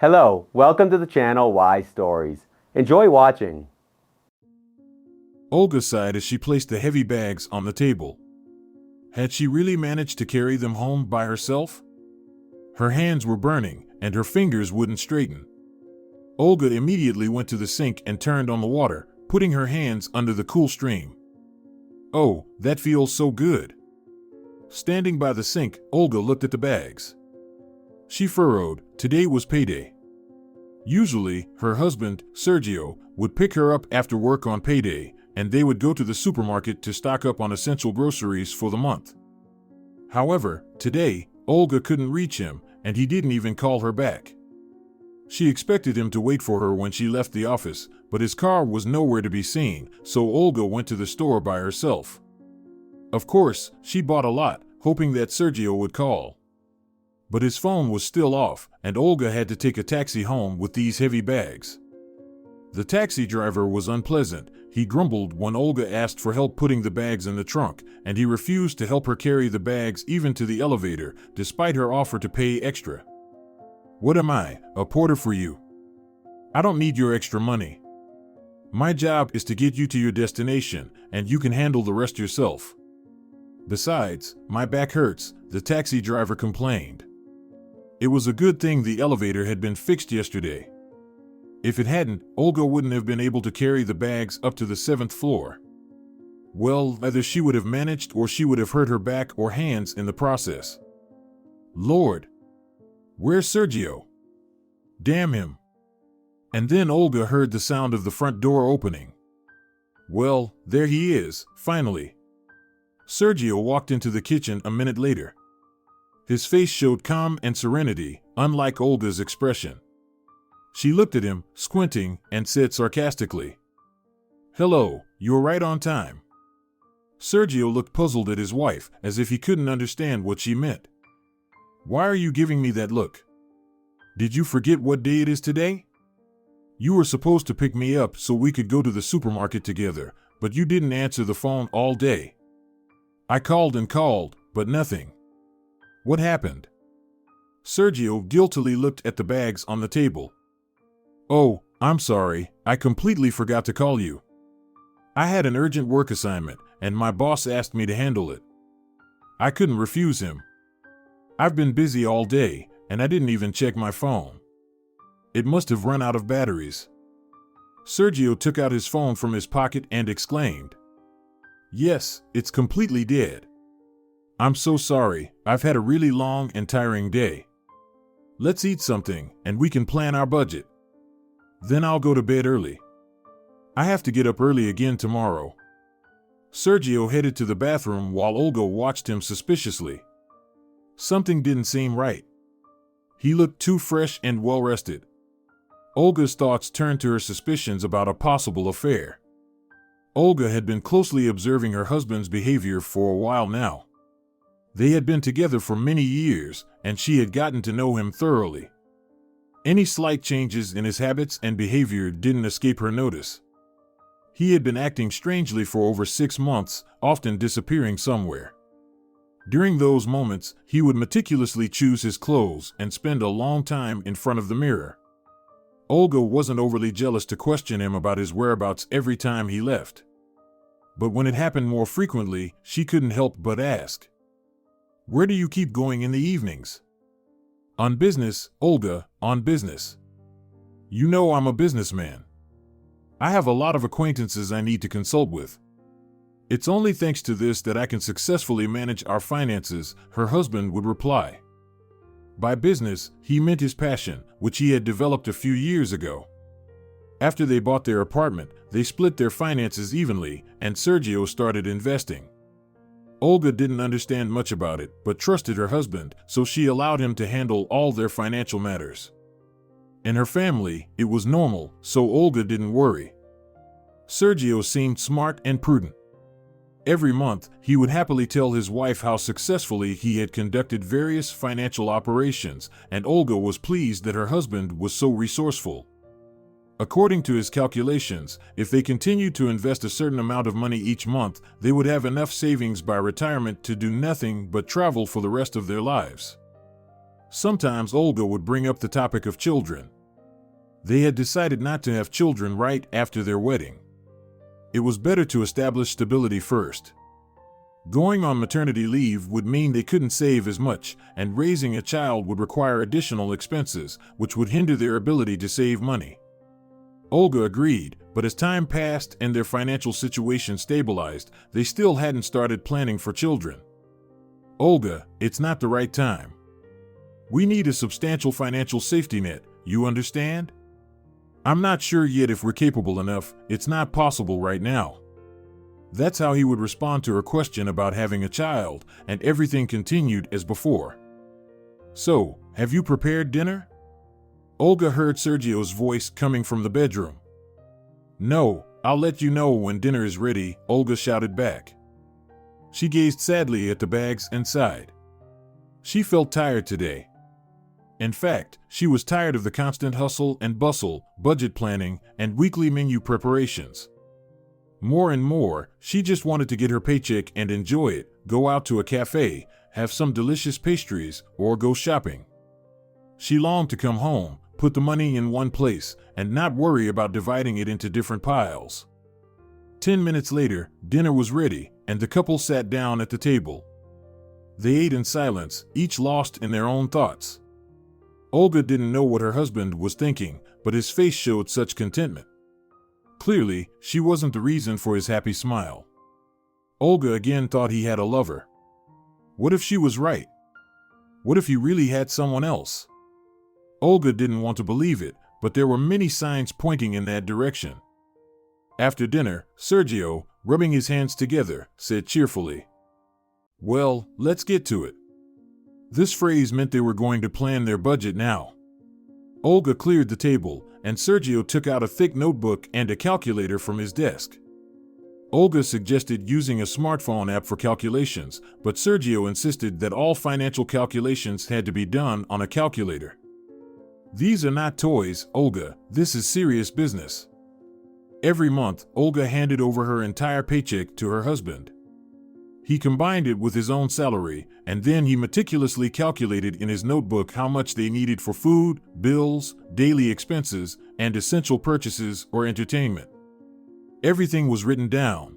Hello, welcome to the channel Why Stories. Enjoy watching. Olga sighed as she placed the heavy bags on the table. Had she really managed to carry them home by herself? Her hands were burning, and her fingers wouldn't straighten. Olga immediately went to the sink and turned on the water, putting her hands under the cool stream. Oh, that feels so good. Standing by the sink, Olga looked at the bags. She furrowed. Today was payday. Usually, her husband, Sergio, would pick her up after work on payday, and they would go to the supermarket to stock up on essential groceries for the month. However, today, Olga couldn't reach him, and he didn't even call her back. She expected him to wait for her when she left the office, but his car was nowhere to be seen, so Olga went to the store by herself. Of course, she bought a lot, hoping that Sergio would call. But his phone was still off, and Olga had to take a taxi home with these heavy bags. The taxi driver was unpleasant. He grumbled when Olga asked for help putting the bags in the trunk, and he refused to help her carry the bags even to the elevator, despite her offer to pay extra. "What am I, a porter for you? I don't need your extra money. My job is to get you to your destination, and you can handle the rest yourself. Besides, my back hurts," the taxi driver complained. It was a good thing the elevator had been fixed yesterday. If it hadn't, Olga wouldn't have been able to carry the bags up to the 7th floor. Well, either she would have managed or she would have hurt her back or hands in the process. Lord! Where's Sergio? Damn him! And then Olga heard the sound of the front door opening. Well, there he is, finally. Sergio walked into the kitchen a minute later. His face showed calm and serenity, unlike Olga's expression. She looked at him, squinting, and said sarcastically, "Hello, you're right on time." Sergio looked puzzled at his wife, as if he couldn't understand what she meant. "Why are you giving me that look? Did you forget what day it is today? You were supposed to pick me up so we could go to the supermarket together, but you didn't answer the phone all day. I called and called, but nothing. What happened?" Sergio guiltily looked at the bags on the table. "Oh, I'm sorry, I completely forgot to call you. I had an urgent work assignment, and my boss asked me to handle it. I couldn't refuse him. I've been busy all day, and I didn't even check my phone. It must have run out of batteries." Sergio took out his phone from his pocket and exclaimed, "Yes, it's completely dead. I'm so sorry, I've had a really long and tiring day. Let's eat something, and we can plan our budget. Then I'll go to bed early. I have to get up early again tomorrow." Sergio headed to the bathroom while Olga watched him suspiciously. Something didn't seem right. He looked too fresh and well-rested. Olga's thoughts turned to her suspicions about a possible affair. Olga had been closely observing her husband's behavior for a while now. They had been together for many years, and she had gotten to know him thoroughly. Any slight changes in his habits and behavior didn't escape her notice. He had been acting strangely for over 6 months, often disappearing somewhere. During those moments, he would meticulously choose his clothes and spend a long time in front of the mirror. Olga wasn't overly jealous to question him about his whereabouts every time he left. But when it happened more frequently, she couldn't help but ask, "Where do you keep going in the evenings?" "On business, Olga, on business. You know I'm a businessman. I have a lot of acquaintances I need to consult with. It's only thanks to this that I can successfully manage our finances," her husband would reply. By business, he meant his passion, which he had developed a few years ago. After they bought their apartment, they split their finances evenly, and Sergio started investing. Olga didn't understand much about it, but trusted her husband, so she allowed him to handle all their financial matters. In her family, it was normal, so Olga didn't worry. Sergio seemed smart and prudent. Every month, he would happily tell his wife how successfully he had conducted various financial operations, and Olga was pleased that her husband was so resourceful. According to his calculations, if they continued to invest a certain amount of money each month, they would have enough savings by retirement to do nothing but travel for the rest of their lives. Sometimes Olga would bring up the topic of children. They had decided not to have children right after their wedding. It was better to establish stability first. Going on maternity leave would mean they couldn't save as much, and raising a child would require additional expenses, which would hinder their ability to save money. Olga agreed, but as time passed and their financial situation stabilized, they still hadn't started planning for children. Olga, it's not the right time. We need a substantial financial safety net, you understand? I'm not sure yet if we're capable enough, it's not possible right now. That's how he would respond to her question about having a child, and everything continued as before. So, have you prepared dinner? Olga heard Sergio's voice coming from the bedroom. No, I'll let you know when dinner is ready, Olga shouted back. She gazed sadly at the bags and sighed. She felt tired today. In fact, she was tired of the constant hustle and bustle, budget planning, and weekly menu preparations. More and more, she just wanted to get her paycheck and enjoy it, go out to a cafe, have some delicious pastries, or go shopping. She longed to come home, put the money in one place, and not worry about dividing it into different piles. 10 minutes later, dinner was ready, and the couple sat down at the table. They ate in silence, each lost in their own thoughts. Olga didn't know what her husband was thinking, but his face showed such contentment. Clearly, she wasn't the reason for his happy smile. Olga again thought he had a lover. What if she was right? What if he really had someone else? Olga didn't want to believe it, but there were many signs pointing in that direction. After dinner, Sergio, rubbing his hands together, said cheerfully, "Well, let's get to it." This phrase meant they were going to plan their budget now. Olga cleared the table, and Sergio took out a thick notebook and a calculator from his desk. Olga suggested using a smartphone app for calculations, but Sergio insisted that all financial calculations had to be done on a calculator. These are not toys, Olga, this is serious business. Every month, Olga handed over her entire paycheck to her husband. He combined it with his own salary, and then he meticulously calculated in his notebook how much they needed for food, bills, daily expenses, and essential purchases or entertainment. Everything was written down.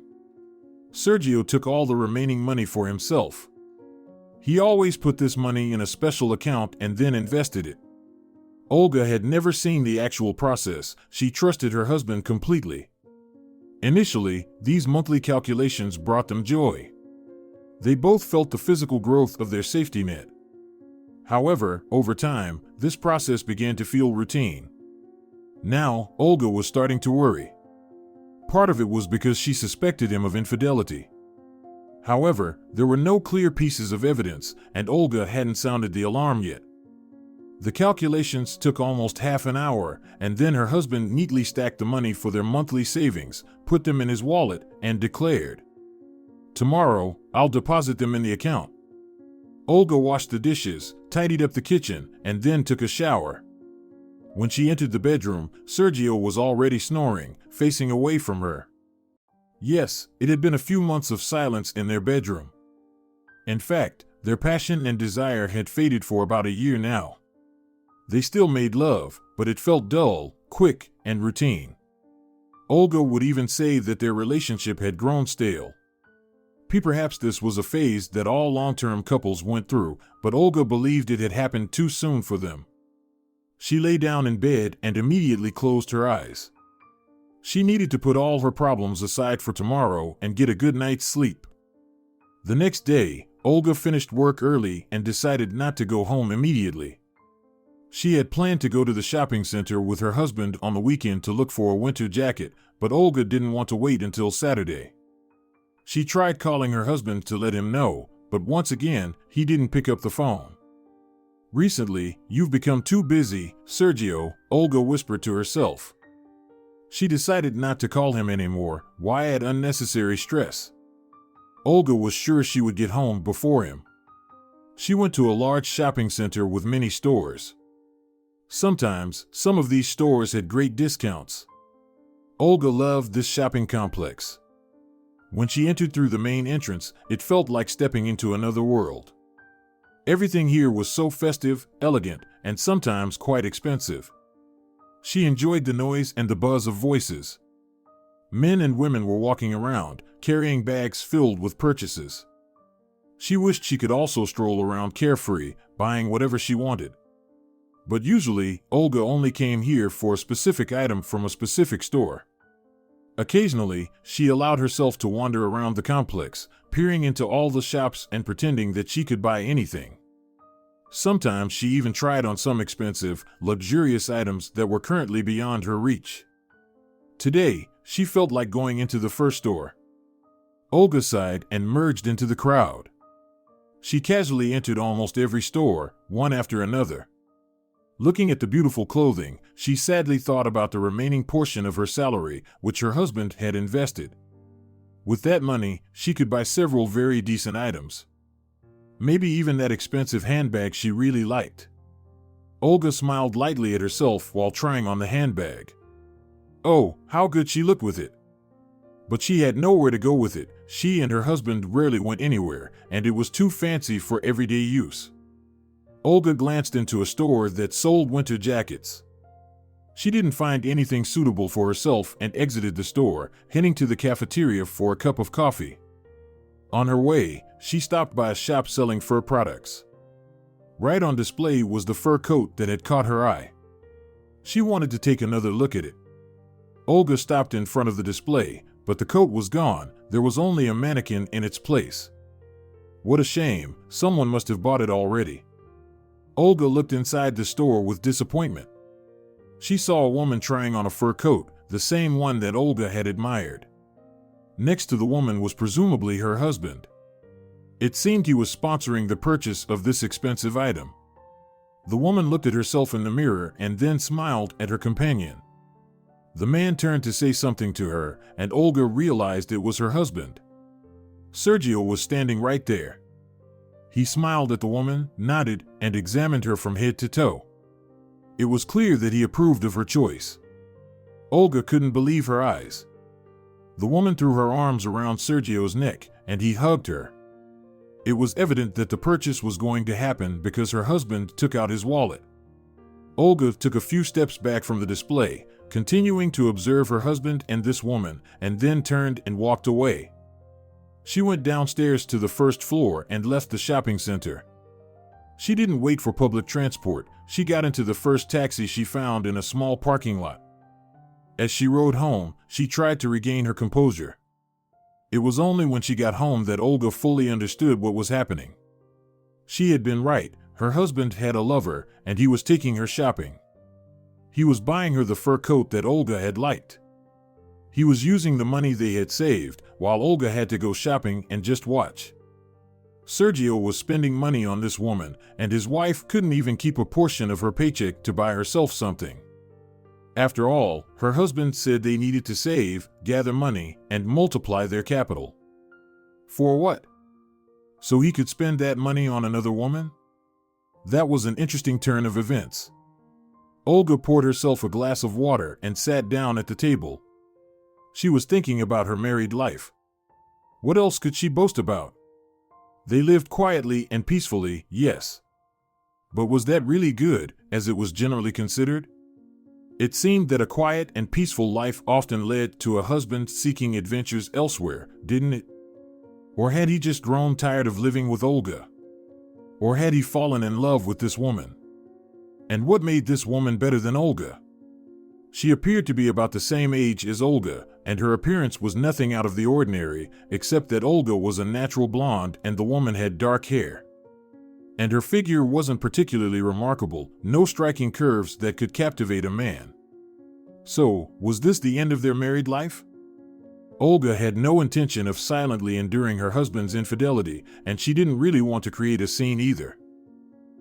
Sergio took all the remaining money for himself. He always put this money in a special account and then invested it. Olga had never seen the actual process. She trusted her husband completely. Initially, these monthly calculations brought them joy. They both felt the physical growth of their safety net. However, over time, this process began to feel routine. Now, Olga was starting to worry. Part of it was because she suspected him of infidelity. However, there were no clear pieces of evidence, and Olga hadn't sounded the alarm yet. The calculations took almost half an hour, and then her husband neatly stacked the money for their monthly savings, put them in his wallet, and declared, "Tomorrow, I'll deposit them in the account." Olga washed the dishes, tidied up the kitchen, and then took a shower. When she entered the bedroom, Sergio was already snoring, facing away from her. Yes, it had been a few months of silence in their bedroom. In fact, their passion and desire had faded for about a year now. They still made love, but it felt dull, quick, and routine. Olga would even say that their relationship had grown stale. Perhaps this was a phase that all long-term couples went through, but Olga believed it had happened too soon for them. She lay down in bed and immediately closed her eyes. She needed to put all her problems aside for tomorrow and get a good night's sleep. The next day, Olga finished work early and decided not to go home immediately. She had planned to go to the shopping center with her husband on the weekend to look for a winter jacket, but Olga didn't want to wait until Saturday. She tried calling her husband to let him know, but once again, he didn't pick up the phone. "Recently, you've become too busy, Sergio," Olga whispered to herself. She decided not to call him anymore. Why add unnecessary stress? Olga was sure she would get home before him. She went to a large shopping center with many stores. Sometimes, some of these stores had great discounts. Olga loved this shopping complex. When she entered through the main entrance, it felt like stepping into another world. Everything here was so festive, elegant, and sometimes quite expensive. She enjoyed the noise and the buzz of voices. Men and women were walking around, carrying bags filled with purchases. She wished she could also stroll around carefree, buying whatever she wanted. But usually, Olga only came here for a specific item from a specific store. Occasionally, she allowed herself to wander around the complex, peering into all the shops and pretending that she could buy anything. Sometimes she even tried on some expensive, luxurious items that were currently beyond her reach. Today, she felt like going into the first store. Olga sighed and merged into the crowd. She casually entered almost every store, one after another. Looking at the beautiful clothing, she sadly thought about the remaining portion of her salary, which her husband had invested. With that money, she could buy several very decent items. Maybe even that expensive handbag she really liked. Olga smiled lightly at herself while trying on the handbag. Oh, how good she looked with it! But she had nowhere to go with it. She and her husband rarely went anywhere, and it was too fancy for everyday use. Olga glanced into a store that sold winter jackets. She didn't find anything suitable for herself and exited the store, heading to the cafeteria for a cup of coffee. On her way, she stopped by a shop selling fur products. Right on display was the fur coat that had caught her eye. She wanted to take another look at it. Olga stopped in front of the display, but the coat was gone. There was only a mannequin in its place. What a shame, someone must have bought it already. Olga looked inside the store with disappointment. She saw a woman trying on a fur coat, the same one that Olga had admired. Next to the woman was presumably her husband. It seemed he was sponsoring the purchase of this expensive item. The woman looked at herself in the mirror and then smiled at her companion. The man turned to say something to her, and Olga realized it was her husband. Sergio was standing right there. He smiled at the woman, nodded, and examined her from head to toe. It was clear that he approved of her choice. Olga couldn't believe her eyes. The woman threw her arms around Sergio's neck, and he hugged her. It was evident that the purchase was going to happen because her husband took out his wallet. Olga took a few steps back from the display, continuing to observe her husband and this woman, and then turned and walked away. She went downstairs to the first floor and left the shopping center. She didn't wait for public transport. She got into the first taxi she found in a small parking lot. As she rode home, she tried to regain her composure. It was only when she got home that Olga fully understood what was happening. She had been right. Her husband had a lover, and he was taking her shopping. He was buying her the fur coat that Olga had liked. He was using the money they had saved, while Olga had to go shopping and just watch. Sergio was spending money on this woman, and his wife couldn't even keep a portion of her paycheck to buy herself something. After all, her husband said they needed to save, gather money, and multiply their capital. For what? So he could spend that money on another woman? That was an interesting turn of events. Olga poured herself a glass of water and sat down at the table. She was thinking about her married life. What else could she boast about? They lived quietly and peacefully, yes. But was that really good, as it was generally considered? It seemed that a quiet and peaceful life often led to a husband seeking adventures elsewhere, didn't it? Or had he just grown tired of living with Olga? Or had he fallen in love with this woman? And what made this woman better than Olga? She appeared to be about the same age as Olga, and her appearance was nothing out of the ordinary, except that Olga was a natural blonde and the woman had dark hair. And her figure wasn't particularly remarkable, no striking curves that could captivate a man. So, was this the end of their married life? Olga had no intention of silently enduring her husband's infidelity, and she didn't really want to create a scene either.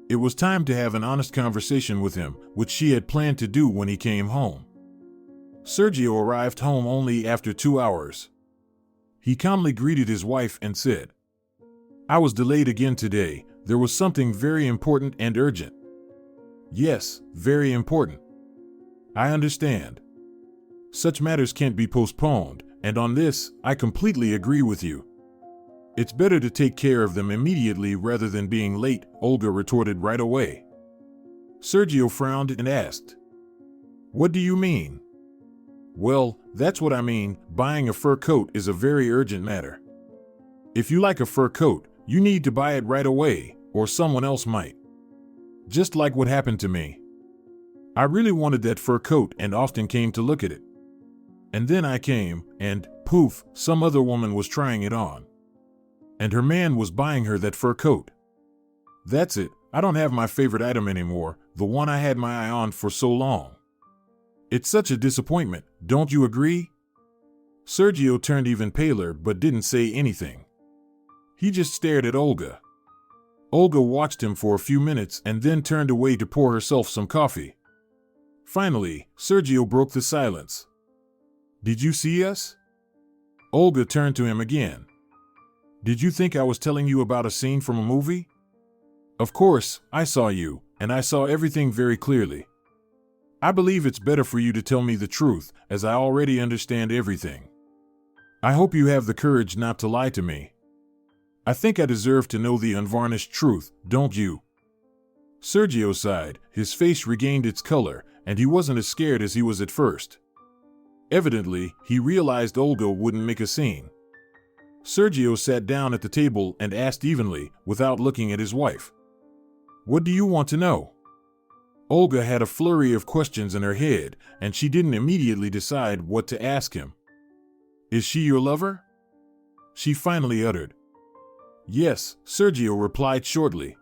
It was time to have an honest conversation with him, which she had planned to do when he came home. Sergio arrived home only after 2 hours. He calmly greeted his wife and said, "I was delayed again today. There was something very important and urgent." "Yes, very important. I understand. Such matters can't be postponed, and on this, I completely agree with you. It's better to take care of them immediately rather than being late, Olga retorted right away. Sergio frowned and asked, "What do you mean?" "Well, that's what I mean. Buying a fur coat is a very urgent matter. If you like a fur coat, you need to buy it right away, or someone else might. Just like what happened to me. I really wanted that fur coat and often came to look at it. And then I came, and, poof, some other woman was trying it on. And her man was buying her that fur coat. That's it. I don't have my favorite item anymore, the one I had my eye on for so long. It's such a disappointment, don't you agree?" Sergio turned even paler but didn't say anything. He just stared at Olga. Olga watched him for a few minutes and then turned away to pour herself some coffee. Finally, Sergio broke the silence. "Did you see us?" Olga turned to him again. "Did you think I was telling you about a scene from a movie? Of course, I saw you, and I saw everything very clearly. I believe it's better for you to tell me the truth, as I already understand everything. I hope you have the courage not to lie to me. I think I deserve to know the unvarnished truth, don't you?" Sergio sighed, his face regained its color, and he wasn't as scared as he was at first. Evidently, he realized Olga wouldn't make a scene. Sergio sat down at the table and asked evenly, without looking at his wife, "What do you want to know?" Olga had a flurry of questions in her head, and she didn't immediately decide what to ask him. "Is she your lover?" she finally uttered. "Yes," Sergio replied shortly.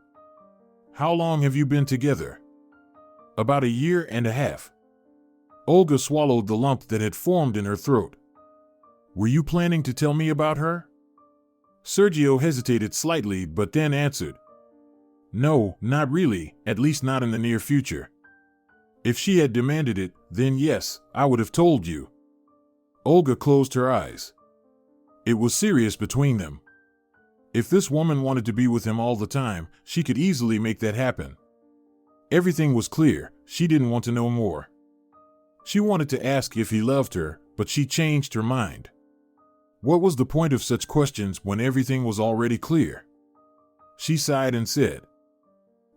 "How long have you been together?" "About a year and a half." Olga swallowed the lump that had formed in her throat. "Were you planning to tell me about her?" Sergio hesitated slightly but then answered, "No, not really, at least not in the near future. If she had demanded it, then yes, I would have told you." Olga closed her eyes. It was serious between them. If this woman wanted to be with him all the time, she could easily make that happen. Everything was clear, she didn't want to know more. She wanted to ask if he loved her, but she changed her mind. What was the point of such questions when everything was already clear? She sighed and said,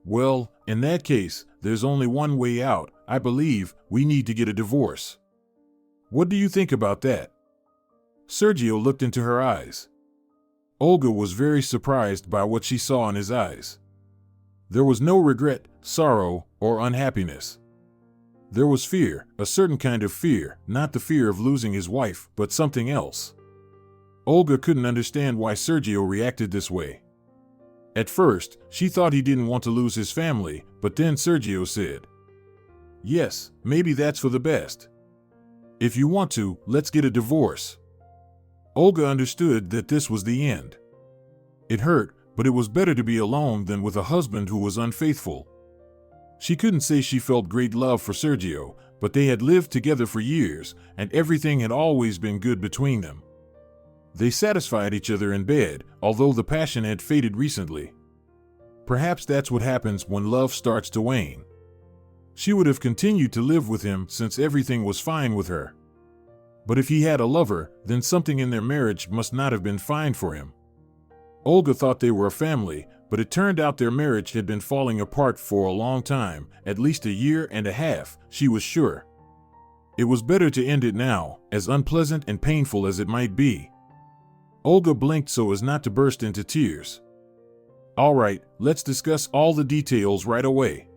"Well, in that case, there's only one way out. I believe we need to get a divorce. What do you think about that?" Sergio looked into her eyes. Olga was very surprised by what she saw in his eyes. There was no regret, sorrow, or unhappiness. There was fear, a certain kind of fear, not the fear of losing his wife, but something else. Olga couldn't understand why Sergio reacted this way. At first, she thought he didn't want to lose his family, but then Sergio said, "Yes, maybe that's for the best. If you want to, let's get a divorce." Olga understood that this was the end. It hurt, but it was better to be alone than with a husband who was unfaithful. She couldn't say she felt great love for Sergio, but they had lived together for years, and everything had always been good between them. They satisfied each other in bed, although the passion had faded recently. Perhaps that's what happens when love starts to wane. She would have continued to live with him since everything was fine with her. But if he had a lover, then something in their marriage must not have been fine for him. Olga thought they were a family, but it turned out their marriage had been falling apart for a long time, at least a year and a half, she was sure. It was better to end it now, as unpleasant and painful as it might be. Olga blinked so as not to burst into tears. "All right, let's discuss all the details right away.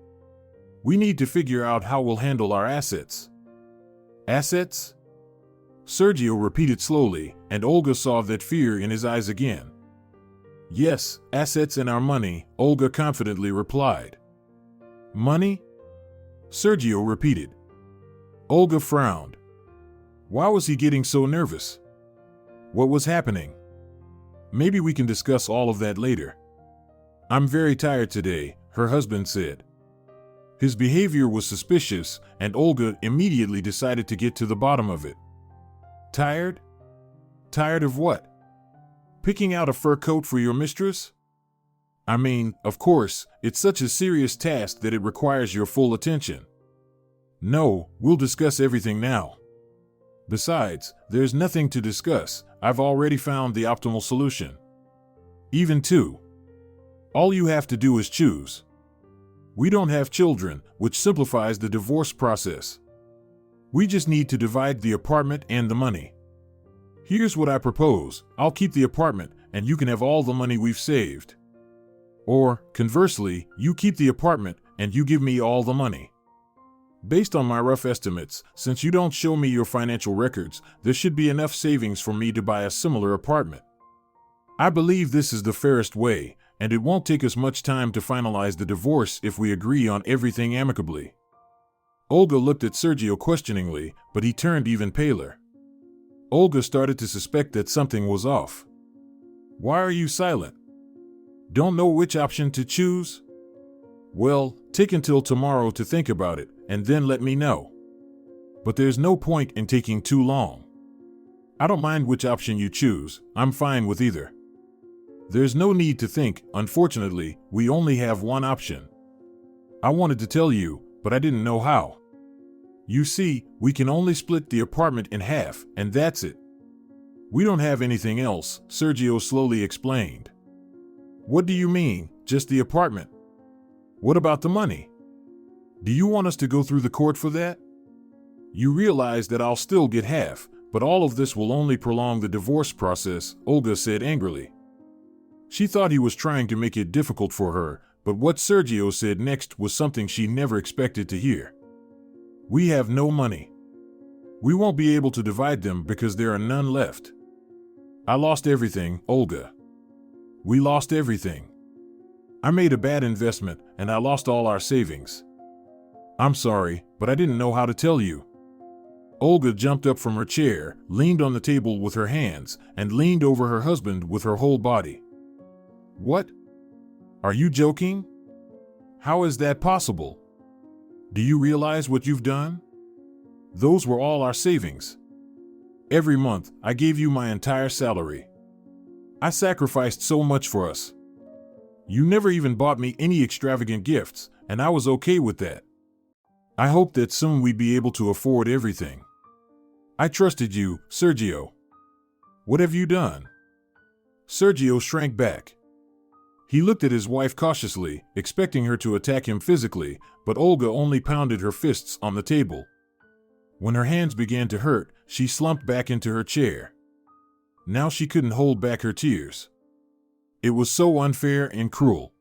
We need to figure out how we'll handle our assets." "Assets?" Sergio repeated slowly, and Olga saw that fear in his eyes again. "Yes, assets and our money," Olga confidently replied. "Money?" Sergio repeated. Olga frowned. Why was he getting so nervous? What was happening? "Maybe we can discuss all of that later." "I'm very tired today," her husband said. His behavior was suspicious, and Olga immediately decided to get to the bottom of it. "Tired? Tired of what? Picking out a fur coat for your mistress? I mean, of course, it's such a serious task that it requires your full attention. No, we'll discuss everything now. Besides, there's nothing to discuss. I've already found the optimal solution." Even two. All you have to do is choose. We don't have children, which simplifies the divorce process. We just need to divide the apartment and the money. Here's what I propose. I'll keep the apartment, and you can have all the money we've saved. Or, conversely, you keep the apartment, and you give me all the money. Based on my rough estimates, since you don't show me your financial records, there should be enough savings for me to buy a similar apartment. I believe this is the fairest way, and it won't take us much time to finalize the divorce if we agree on everything amicably. Olga looked at Sergio questioningly, but he turned even paler. Olga started to suspect that something was off. Why are you silent? Don't know which option to choose? Well, take until tomorrow to think about it, and then let me know. But there's no point in taking too long. I don't mind which option you choose, I'm fine with either. There's no need to think, unfortunately, we only have one option. I wanted to tell you, but I didn't know how. You see, we can only split the apartment in half, and that's it. We don't have anything else, Sergio slowly explained. What do you mean, just the apartment? What about the money? Do you want us to go through the court for that? You realize that I'll still get half, but all of this will only prolong the divorce process, Olga said angrily. She thought he was trying to make it difficult for her, but what Sergio said next was something she never expected to hear. We have no money. We won't be able to divide them because there are none left. I lost everything, Olga. We lost everything. I made a bad investment, and I lost all our savings. I'm sorry, but I didn't know how to tell you. Olga jumped up from her chair, leaned on the table with her hands, and leaned over her husband with her whole body. What? Are you joking? How is that possible? Do you realize what you've done? Those were all our savings. Every month, I gave you my entire salary. I sacrificed so much for us. You never even bought me any extravagant gifts, and I was okay with that. I hoped that soon we'd be able to afford everything. I trusted you, Sergio. What have you done? Sergio shrank back. He looked at his wife cautiously, expecting her to attack him physically, but Olga only pounded her fists on the table. When her hands began to hurt, she slumped back into her chair. Now she couldn't hold back her tears. It was so unfair and cruel.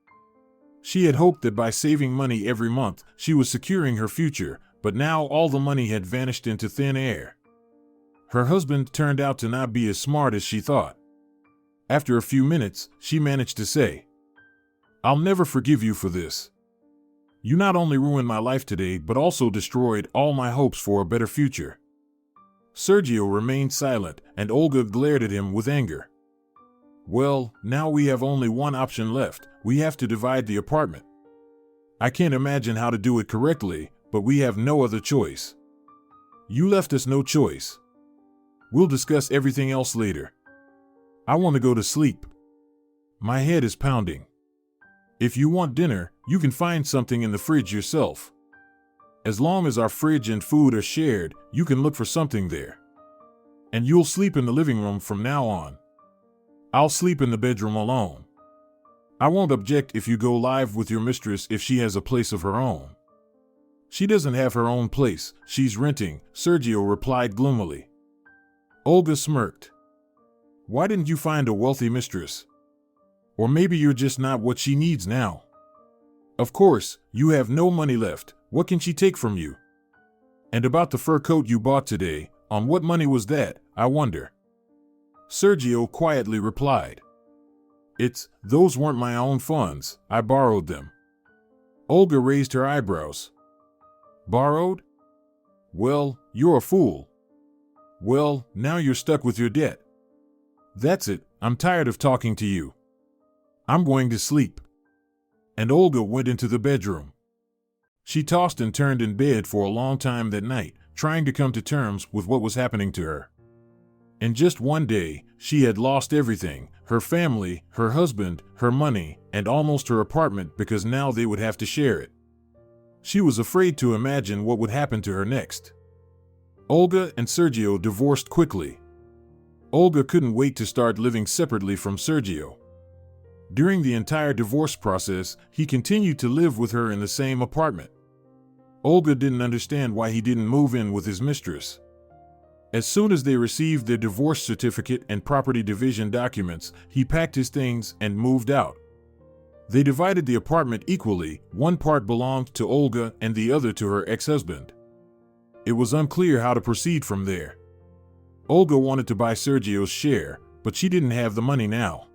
She had hoped that by saving money every month, she was securing her future, but now all the money had vanished into thin air. Her husband turned out to not be as smart as she thought. After a few minutes, she managed to say, I'll never forgive you for this. You not only ruined my life today, but also destroyed all my hopes for a better future. Sergio remained silent, and Olga glared at him with anger. Well, now we have only one option left. We have to divide the apartment. I can't imagine how to do it correctly, but we have no other choice. You left us no choice. We'll discuss everything else later. I want to go to sleep. My head is pounding. If you want dinner, you can find something in the fridge yourself. As long as our fridge and food are shared, you can look for something there. And you'll sleep in the living room from now on. I'll sleep in the bedroom alone. I won't object if you go live with your mistress if she has a place of her own. She doesn't have her own place, she's renting, Sergio replied gloomily. Olga smirked. Why didn't you find a wealthy mistress? Or maybe you're just not what she needs now. Of course, you have no money left. What can she take from you? And about the fur coat you bought today, on what money was that, I wonder? Sergio quietly replied. Those weren't my own funds, I borrowed them. Olga raised her eyebrows. Borrowed? Well, you're a fool. Well, now you're stuck with your debt. That's it, I'm tired of talking to you. I'm going to sleep. And Olga went into the bedroom. She tossed and turned in bed for a long time that night, trying to come to terms with what was happening to her. In just one day, she had lost everything, her family, her husband, her money, and almost her apartment because now they would have to share it. She was afraid to imagine what would happen to her next. Olga and Sergio divorced quickly. Olga couldn't wait to start living separately from Sergio. During the entire divorce process, he continued to live with her in the same apartment. Olga didn't understand why he didn't move in with his mistress. As soon as they received their divorce certificate and property division documents, he packed his things and moved out. They divided the apartment equally, one part belonged to Olga and the other to her ex-husband. It was unclear how to proceed from there. Olga wanted to buy Sergio's share, but she didn't have the money now.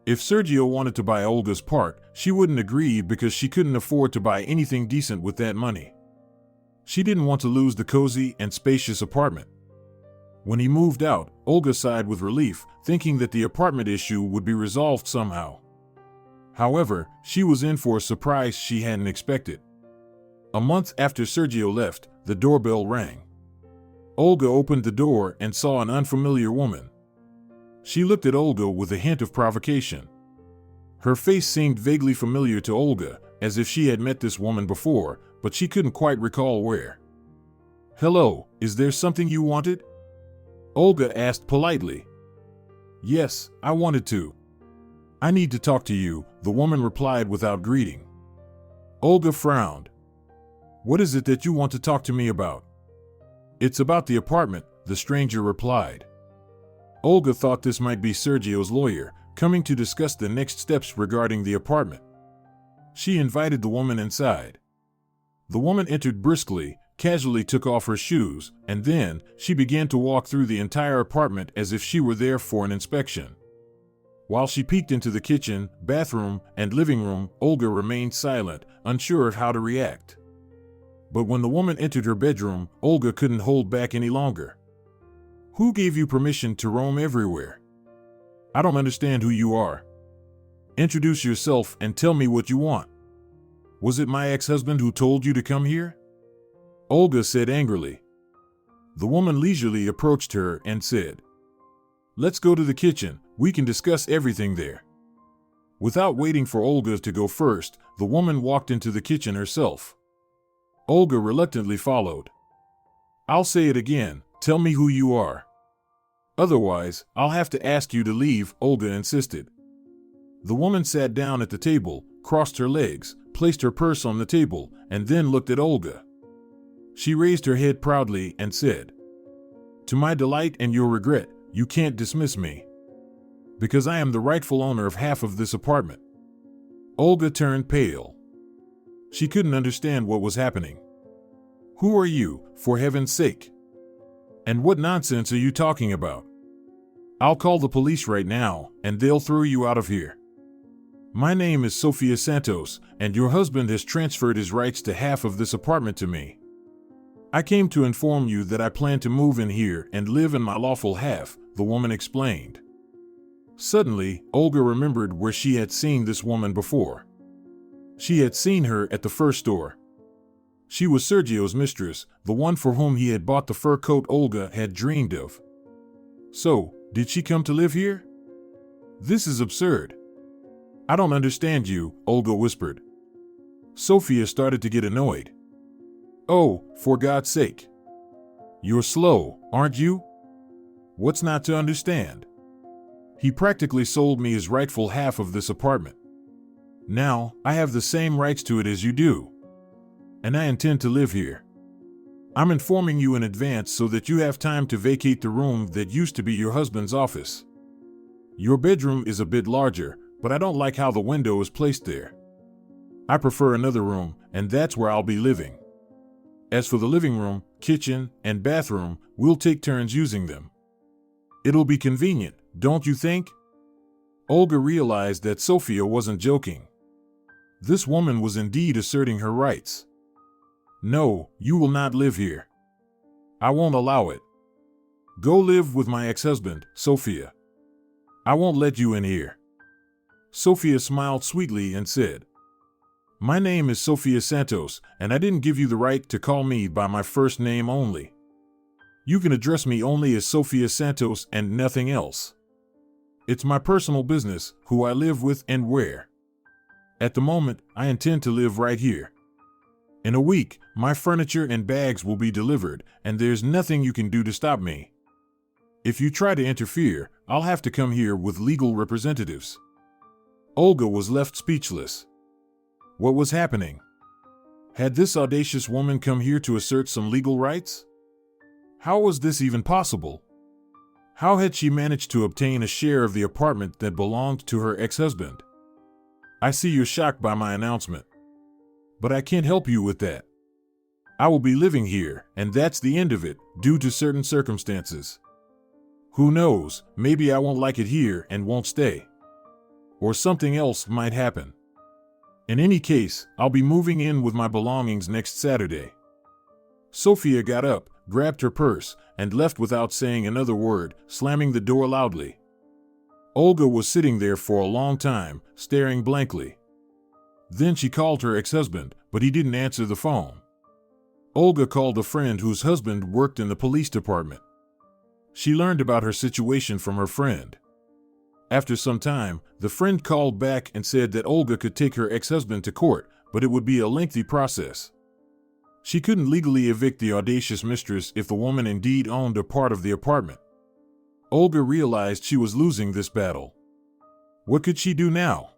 If Sergio wanted to buy Olga's part, she wouldn't agree because she couldn't afford to buy anything decent with that money. She didn't want to lose the cozy and spacious apartment. When he moved out, Olga sighed with relief, thinking that the apartment issue would be resolved somehow. However, she was in for a surprise she hadn't expected. A month after Sergio left, the doorbell rang. Olga opened the door and saw an unfamiliar woman. She looked at Olga with a hint of provocation. Her face seemed vaguely familiar to Olga, as if she had met this woman before, but she couldn't quite recall where. "Hello, is there something you wanted?" Olga asked politely. "Yes, I wanted to." "I need to talk to you," the woman replied without greeting. Olga frowned. "What is it that you want to talk to me about?" "It's about the apartment," the stranger replied. Olga thought this might be Sergio's lawyer, coming to discuss the next steps regarding the apartment. She invited the woman inside. The woman entered briskly, casually took off her shoes, and then she began to walk through the entire apartment as if she were there for an inspection. While she peeked into the kitchen, bathroom, and living room, Olga remained silent, unsure of how to react. But when the woman entered her bedroom, Olga couldn't hold back any longer. "Who gave you permission to roam everywhere? I don't understand who you are. Introduce yourself and tell me what you want. Was it my ex-husband who told you to come here?" Olga said angrily. The woman leisurely approached her and said, "Let's go to the kitchen, we can discuss everything there." Without waiting for Olga to go first, the woman walked into the kitchen herself. Olga reluctantly followed. "I'll say it again, tell me who you are. Otherwise, I'll have to ask you to leave," Olga insisted. The woman sat down at the table, crossed her legs, placed her purse on the table, and then looked at Olga. She raised her head proudly and said, "To my delight and your regret, you can't dismiss me. Because I am the rightful owner of half of this apartment." Olga turned pale. She couldn't understand what was happening. "Who are you, for heaven's sake? And what nonsense are you talking about? I'll call the police right now, and they'll throw you out of here. My name is Sofia Santos, and your husband has transferred his rights to half of this apartment to me. I came to inform you that I plan to move in here and live in my lawful half," the woman explained. Suddenly, Olga remembered where she had seen this woman before. She had seen her at the fur store. She was Sergio's mistress, the one for whom he had bought the fur coat Olga had dreamed of. So, did she come to live here? This is absurd. "I don't understand you," Olga whispered. Sofia started to get annoyed. "Oh, for God's sake. You're slow, aren't you? What's not to understand? He practically sold me his rightful half of this apartment. Now, I have the same rights to it as you do. And I intend to live here. I'm informing you in advance so that you have time to vacate the room that used to be your husband's office. Your bedroom is a bit larger, but I don't like how the window is placed there. I prefer another room, and that's where I'll be living. As for the living room, kitchen, and bathroom, we'll take turns using them. It'll be convenient, don't you think?" Olga realized that Sofia wasn't joking. This woman was indeed asserting her rights. "No, you will not live here. I won't allow it. Go live with my ex-husband, Sofia. I won't let you in here." Sofia smiled sweetly and said, "My name is Sofia Santos, and I didn't give you the right to call me by my first name only. You can address me only as Sofia Santos and nothing else. It's my personal business, who I live with and where. At the moment, I intend to live right here. In a week, my furniture and bags will be delivered, and there's nothing you can do to stop me. If you try to interfere, I'll have to come here with legal representatives." Olga was left speechless. What was happening? Had this audacious woman come here to assert some legal rights? How was this even possible? How had she managed to obtain a share of the apartment that belonged to her ex-husband? I see you're shocked by my announcement. But I can't help you with that. I will be living here, and that's the end of it, due to certain circumstances. Who knows, maybe I won't like it here and won't stay. Or something else might happen. In any case, I'll be moving in with my belongings next Saturday. Sophia got up, grabbed her purse, and left without saying another word, slamming the door loudly. Olga was sitting there for a long time, staring blankly. Then she called her ex-husband, but he didn't answer the phone. Olga called a friend whose husband worked in the police department. She learned about her situation from her friend. After some time, the friend called back and said that Olga could take her ex-husband to court, but it would be a lengthy process. She couldn't legally evict the audacious mistress if the woman indeed owned a part of the apartment. Olga realized she was losing this battle. What could she do now?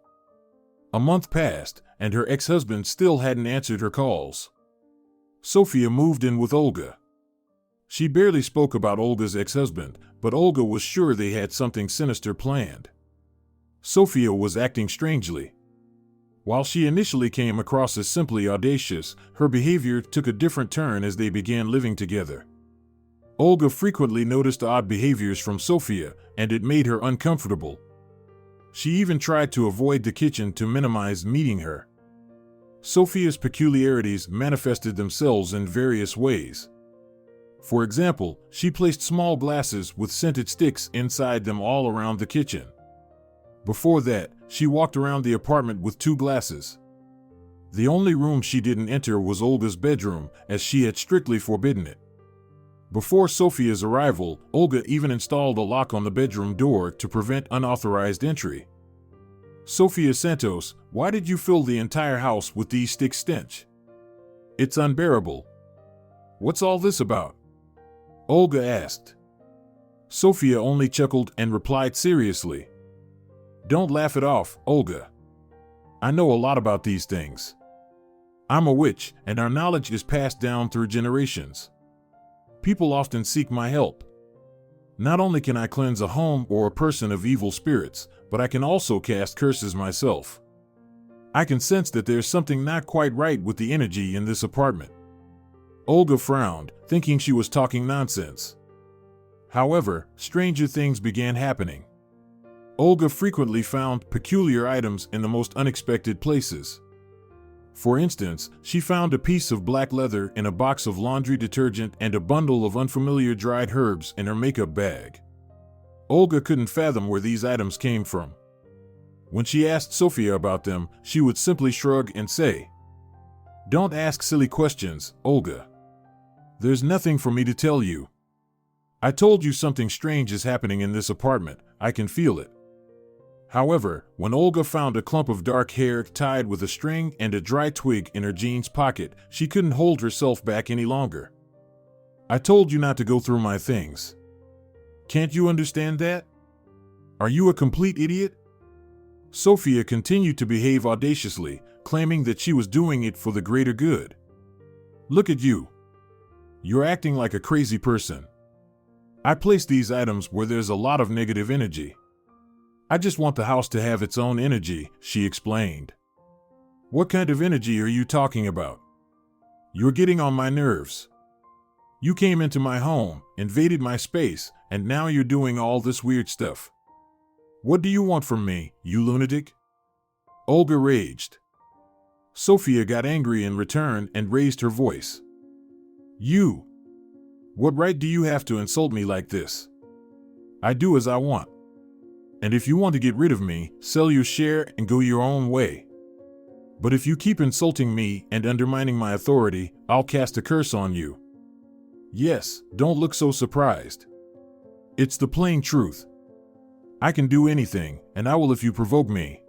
A month passed, and her ex-husband still hadn't answered her calls. Sophia moved in with Olga. She barely spoke about Olga's ex-husband, but Olga was sure they had something sinister planned. Sophia was acting strangely. While she initially came across as simply audacious, her behavior took a different turn as they began living together. Olga frequently noticed odd behaviors from Sophia, and it made her uncomfortable. She even tried to avoid the kitchen to minimize meeting her. Sophia's peculiarities manifested themselves in various ways. For example, she placed small glasses with scented sticks inside them all around the kitchen. Before that, she walked around the apartment with 2 glasses. The only room she didn't enter was Olga's bedroom, as she had strictly forbidden it. Before Sophia's arrival, Olga even installed a lock on the bedroom door to prevent unauthorized entry. Sophia Santos, why did you fill the entire house with these stick stench? It's unbearable. What's all this about? Olga asked. Sophia only chuckled and replied seriously. Don't laugh it off, Olga. I know a lot about these things. I'm a witch, and our knowledge is passed down through generations. People often seek my help. Not only can I cleanse a home or a person of evil spirits, but I can also cast curses myself. I can sense that there's something not quite right with the energy in this apartment. Olga frowned, thinking she was talking nonsense. However, stranger things began happening. Olga frequently found peculiar items in the most unexpected places. For instance, she found a piece of black leather in a box of laundry detergent and a bundle of unfamiliar dried herbs in her makeup bag. Olga couldn't fathom where these items came from. When she asked Sophia about them, she would simply shrug and say, "Don't ask silly questions, Olga. There's nothing for me to tell you. I told you something strange is happening in this apartment. I can feel it." However, when Olga found a clump of dark hair tied with a string and a dry twig in her jeans pocket, she couldn't hold herself back any longer. "I told you not to go through my things. Can't you understand that? Are you a complete idiot?" Sophia continued to behave audaciously, claiming that she was doing it for the greater good. "Look at you. You're acting like a crazy person. I placed these items where there's a lot of negative energy. I just want the house to have its own energy," she explained. "What kind of energy are you talking about? You're getting on my nerves. You came into my home, invaded my space, and now you're doing all this weird stuff. What do you want from me, you lunatic?" Olga raged. Sophia got angry in return and raised her voice. "You! What right do you have to insult me like this? I do as I want. And if you want to get rid of me, sell your share and go your own way. But if you keep insulting me and undermining my authority, I'll cast a curse on you. Yes, don't look so surprised. It's the plain truth. I can do anything, and I will if you provoke me.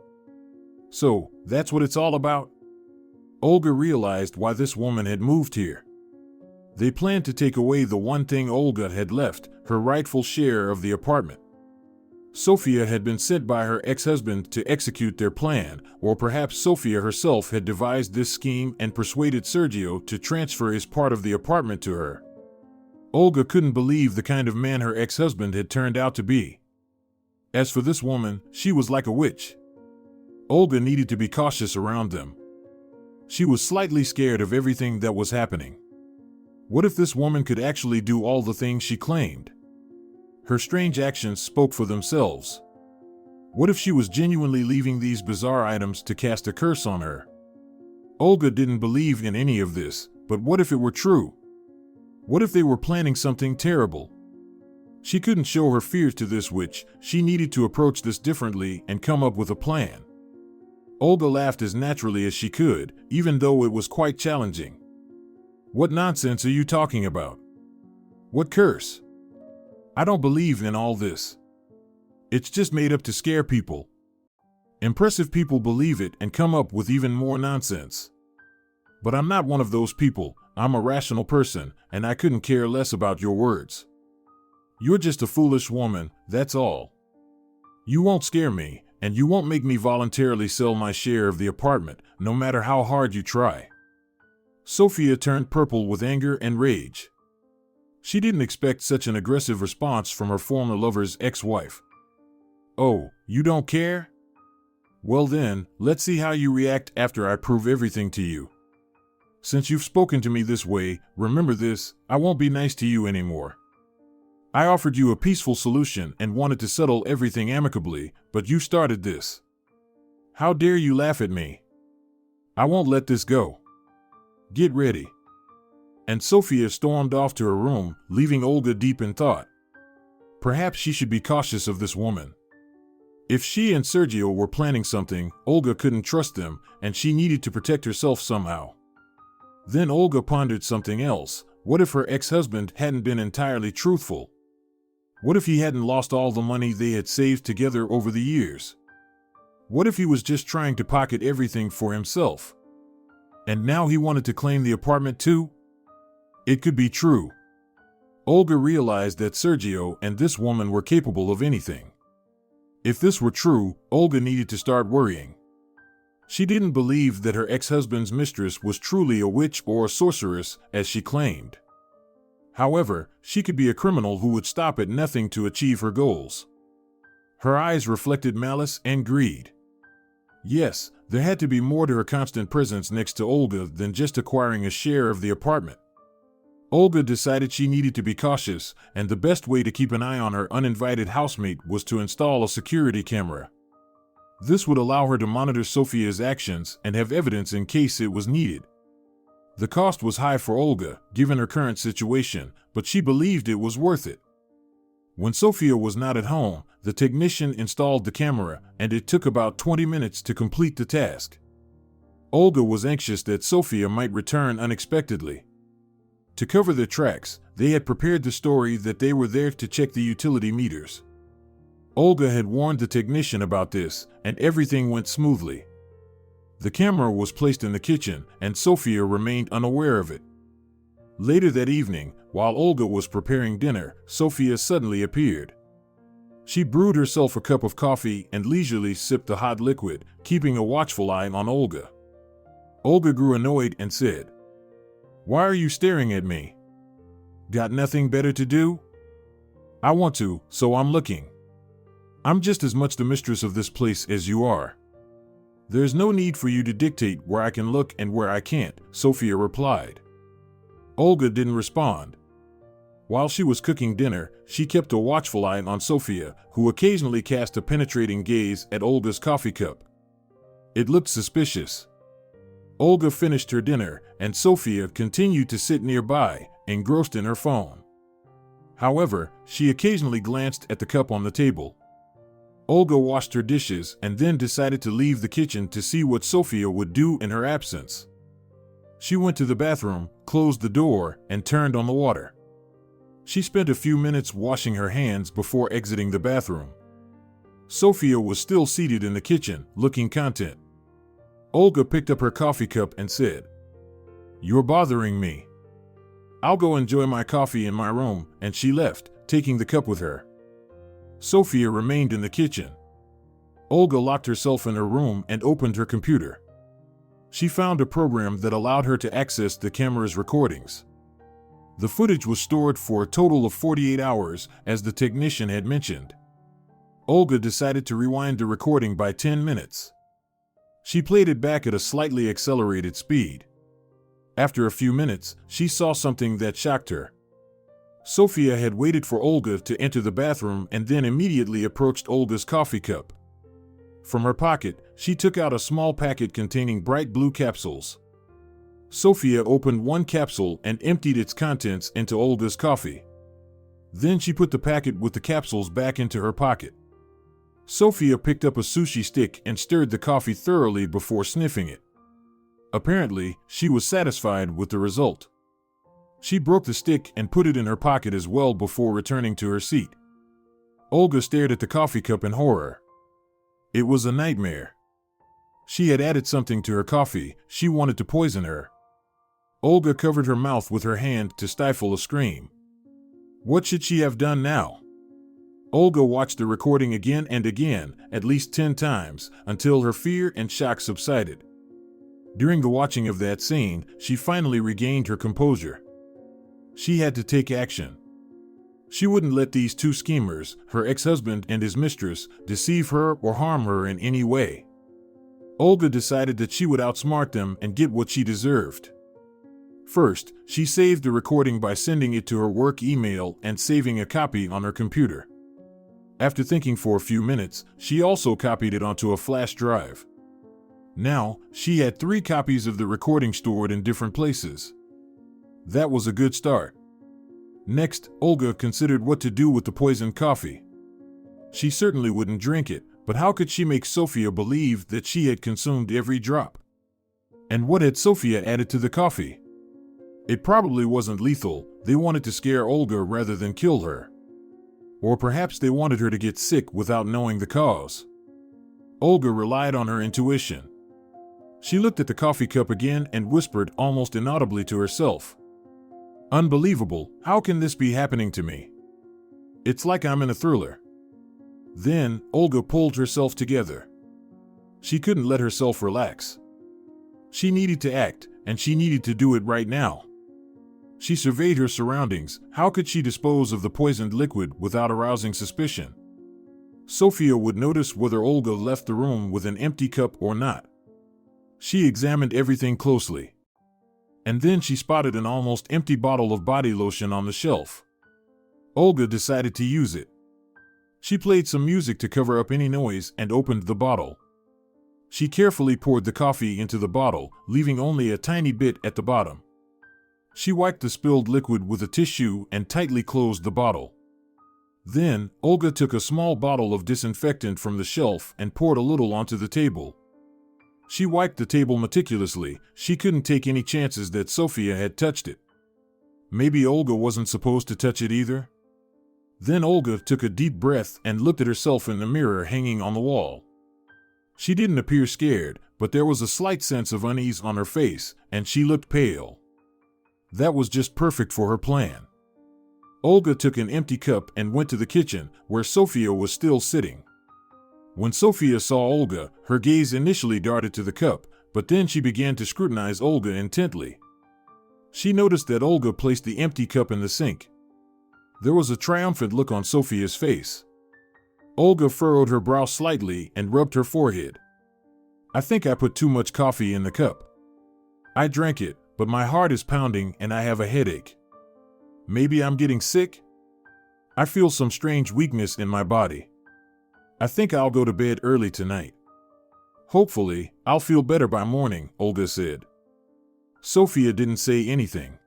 So, that's what it's all about?" Olga realized why this woman had moved here. They planned to take away the one thing Olga had left, her rightful share of the apartment. Sophia had been sent by her ex-husband to execute their plan, or perhaps Sophia herself had devised this scheme and persuaded Sergio to transfer his part of the apartment to her. Olga couldn't believe the kind of man her ex-husband had turned out to be. As for this woman, she was like a witch. Olga needed to be cautious around them. She was slightly scared of everything that was happening. What if this woman could actually do all the things she claimed? Her strange actions spoke for themselves. What if she was genuinely leaving these bizarre items to cast a curse on her? Olga didn't believe in any of this, but what if it were true? What if they were planning something terrible? She couldn't show her fears to this witch. She needed to approach this differently and come up with a plan. Olga laughed as naturally as she could, even though it was quite challenging. What nonsense are you talking about? What curse? I don't believe in all this. It's just made up to scare people. Impressive people believe it and come up with even more nonsense. But I'm not one of those people. I'm a rational person, and I couldn't care less about your words. You're just a foolish woman, that's all. You won't scare me, and you won't make me voluntarily sell my share of the apartment, no matter how hard you try. Sophia turned purple with anger and rage. She didn't expect such an aggressive response from her former lover's ex-wife. Oh, you don't care? Well then, let's see how you react after I prove everything to you. Since you've spoken to me this way, remember this, I won't be nice to you anymore. I offered you a peaceful solution and wanted to settle everything amicably, but you started this. How dare you laugh at me? I won't let this go. Get ready. And Sophia stormed off to her room, leaving Olga deep in thought. Perhaps she should be cautious of this woman. If she and Sergio were planning something, Olga couldn't trust them, and she needed to protect herself somehow. Then Olga pondered something else. What if her ex-husband hadn't been entirely truthful? What if he hadn't lost all the money they had saved together over the years? What if he was just trying to pocket everything for himself? And now he wanted to claim the apartment too? It could be true. Olga realized that Sergio and this woman were capable of anything. If this were true, Olga needed to start worrying. She didn't believe that her ex-husband's mistress was truly a witch or a sorceress, as she claimed. However, she could be a criminal who would stop at nothing to achieve her goals. Her eyes reflected malice and greed. Yes, there had to be more to her constant presence next to Olga than just acquiring a share of the apartment. Olga decided she needed to be cautious, and the best way to keep an eye on her uninvited housemate was to install a security camera. This would allow her to monitor Sophia's actions and have evidence in case it was needed. The cost was high for Olga, given her current situation, but she believed it was worth it. When Sophia was not at home, the technician installed the camera, and it took about 20 minutes to complete the task. Olga was anxious that Sophia might return unexpectedly. To cover their tracks, they had prepared the story that they were there to check the utility meters. Olga had warned the technician about this, and everything went smoothly. The camera was placed in the kitchen, and Sophia remained unaware of it. Later that evening, while Olga was preparing dinner, Sophia suddenly appeared. She brewed herself a cup of coffee and leisurely sipped the hot liquid, keeping a watchful eye on Olga. Olga grew annoyed and said, "Why are you staring at me? Got nothing better to do?" "I want to, so I'm looking. I'm just as much the mistress of this place as you are. There's no need for you to dictate where I can look and where I can't," Sophia replied. Olga didn't respond. While she was cooking dinner, she kept a watchful eye on Sophia, who occasionally cast a penetrating gaze at Olga's coffee cup. It looked suspicious. Olga finished her dinner, and Sophia continued to sit nearby, engrossed in her phone. However, she occasionally glanced at the cup on the table. Olga washed her dishes and then decided to leave the kitchen to see what Sophia would do in her absence. She went to the bathroom, closed the door, and turned on the water. She spent a few minutes washing her hands before exiting the bathroom. Sophia was still seated in the kitchen, looking content. Olga picked up her coffee cup and said, "You're bothering me. I'll go enjoy my coffee in my room," and she left, taking the cup with her. Sophia remained in the kitchen. Olga locked herself in her room and opened her computer. She found a program that allowed her to access the camera's recordings. The footage was stored for a total of 48 hours, as the technician had mentioned. Olga decided to rewind the recording by 10 minutes. She played it back at a slightly accelerated speed. After a few minutes, she saw something that shocked her. Sophia had waited for Olga to enter the bathroom and then immediately approached Olga's coffee cup. From her pocket, she took out a small packet containing bright blue capsules. Sophia opened one capsule and emptied its contents into Olga's coffee. Then she put the packet with the capsules back into her pocket. Sophia picked up a sushi stick and stirred the coffee thoroughly before sniffing it. Apparently, she was satisfied with the result. She broke the stick and put it in her pocket as well before returning to her seat. Olga stared at the coffee cup in horror. It was a nightmare. She had added something to her coffee. She wanted to poison her. Olga covered her mouth with her hand to stifle a scream. What should she have done now? Olga watched the recording again and again, at least 10 times, until her fear and shock subsided. During the watching of that scene, she finally regained her composure. She had to take action. She wouldn't let these two schemers, her ex-husband and his mistress, deceive her or harm her in any way. Olga decided that she would outsmart them and get what she deserved. First, she saved the recording by sending it to her work email and saving a copy on her computer. After thinking for a few minutes, she also copied it onto a flash drive. Now, she had 3 copies of the recording stored in different places. That was a good start. Next, Olga considered what to do with the poisoned coffee. She certainly wouldn't drink it, but how could she make Sophia believe that she had consumed every drop? And what had Sophia added to the coffee? It probably wasn't lethal. They wanted to scare Olga rather than kill her. Or perhaps they wanted her to get sick without knowing the cause. Olga relied on her intuition. She looked at the coffee cup again and whispered almost inaudibly to herself, "Unbelievable, how can this be happening to me? It's like I'm in a thriller." Then, Olga pulled herself together. She couldn't let herself relax. She needed to act, and she needed to do it right now. She surveyed her surroundings. How could she dispose of the poisoned liquid without arousing suspicion? Sophia would notice whether Olga left the room with an empty cup or not. She examined everything closely. And then she spotted an almost empty bottle of body lotion on the shelf. Olga decided to use it. She played some music to cover up any noise and opened the bottle. She carefully poured the coffee into the bottle, leaving only a tiny bit at the bottom. She wiped the spilled liquid with a tissue and tightly closed the bottle. Then, Olga took a small bottle of disinfectant from the shelf and poured a little onto the table. She wiped the table meticulously. She couldn't take any chances that Sophia had touched it. Maybe Olga wasn't supposed to touch it either? Then Olga took a deep breath and looked at herself in the mirror hanging on the wall. She didn't appear scared, but there was a slight sense of unease on her face, and she looked pale. That was just perfect for her plan. Olga took an empty cup and went to the kitchen, where Sophia was still sitting. When Sophia saw Olga, her gaze initially darted to the cup, but then she began to scrutinize Olga intently. She noticed that Olga placed the empty cup in the sink. There was a triumphant look on Sophia's face. Olga furrowed her brow slightly and rubbed her forehead. "I think I put too much coffee in the cup. I drank it, but my heart is pounding and I have a headache. Maybe I'm getting sick? I feel some strange weakness in my body. I think I'll go to bed early tonight. Hopefully, I'll feel better by morning," Olga said. Sophia didn't say anything.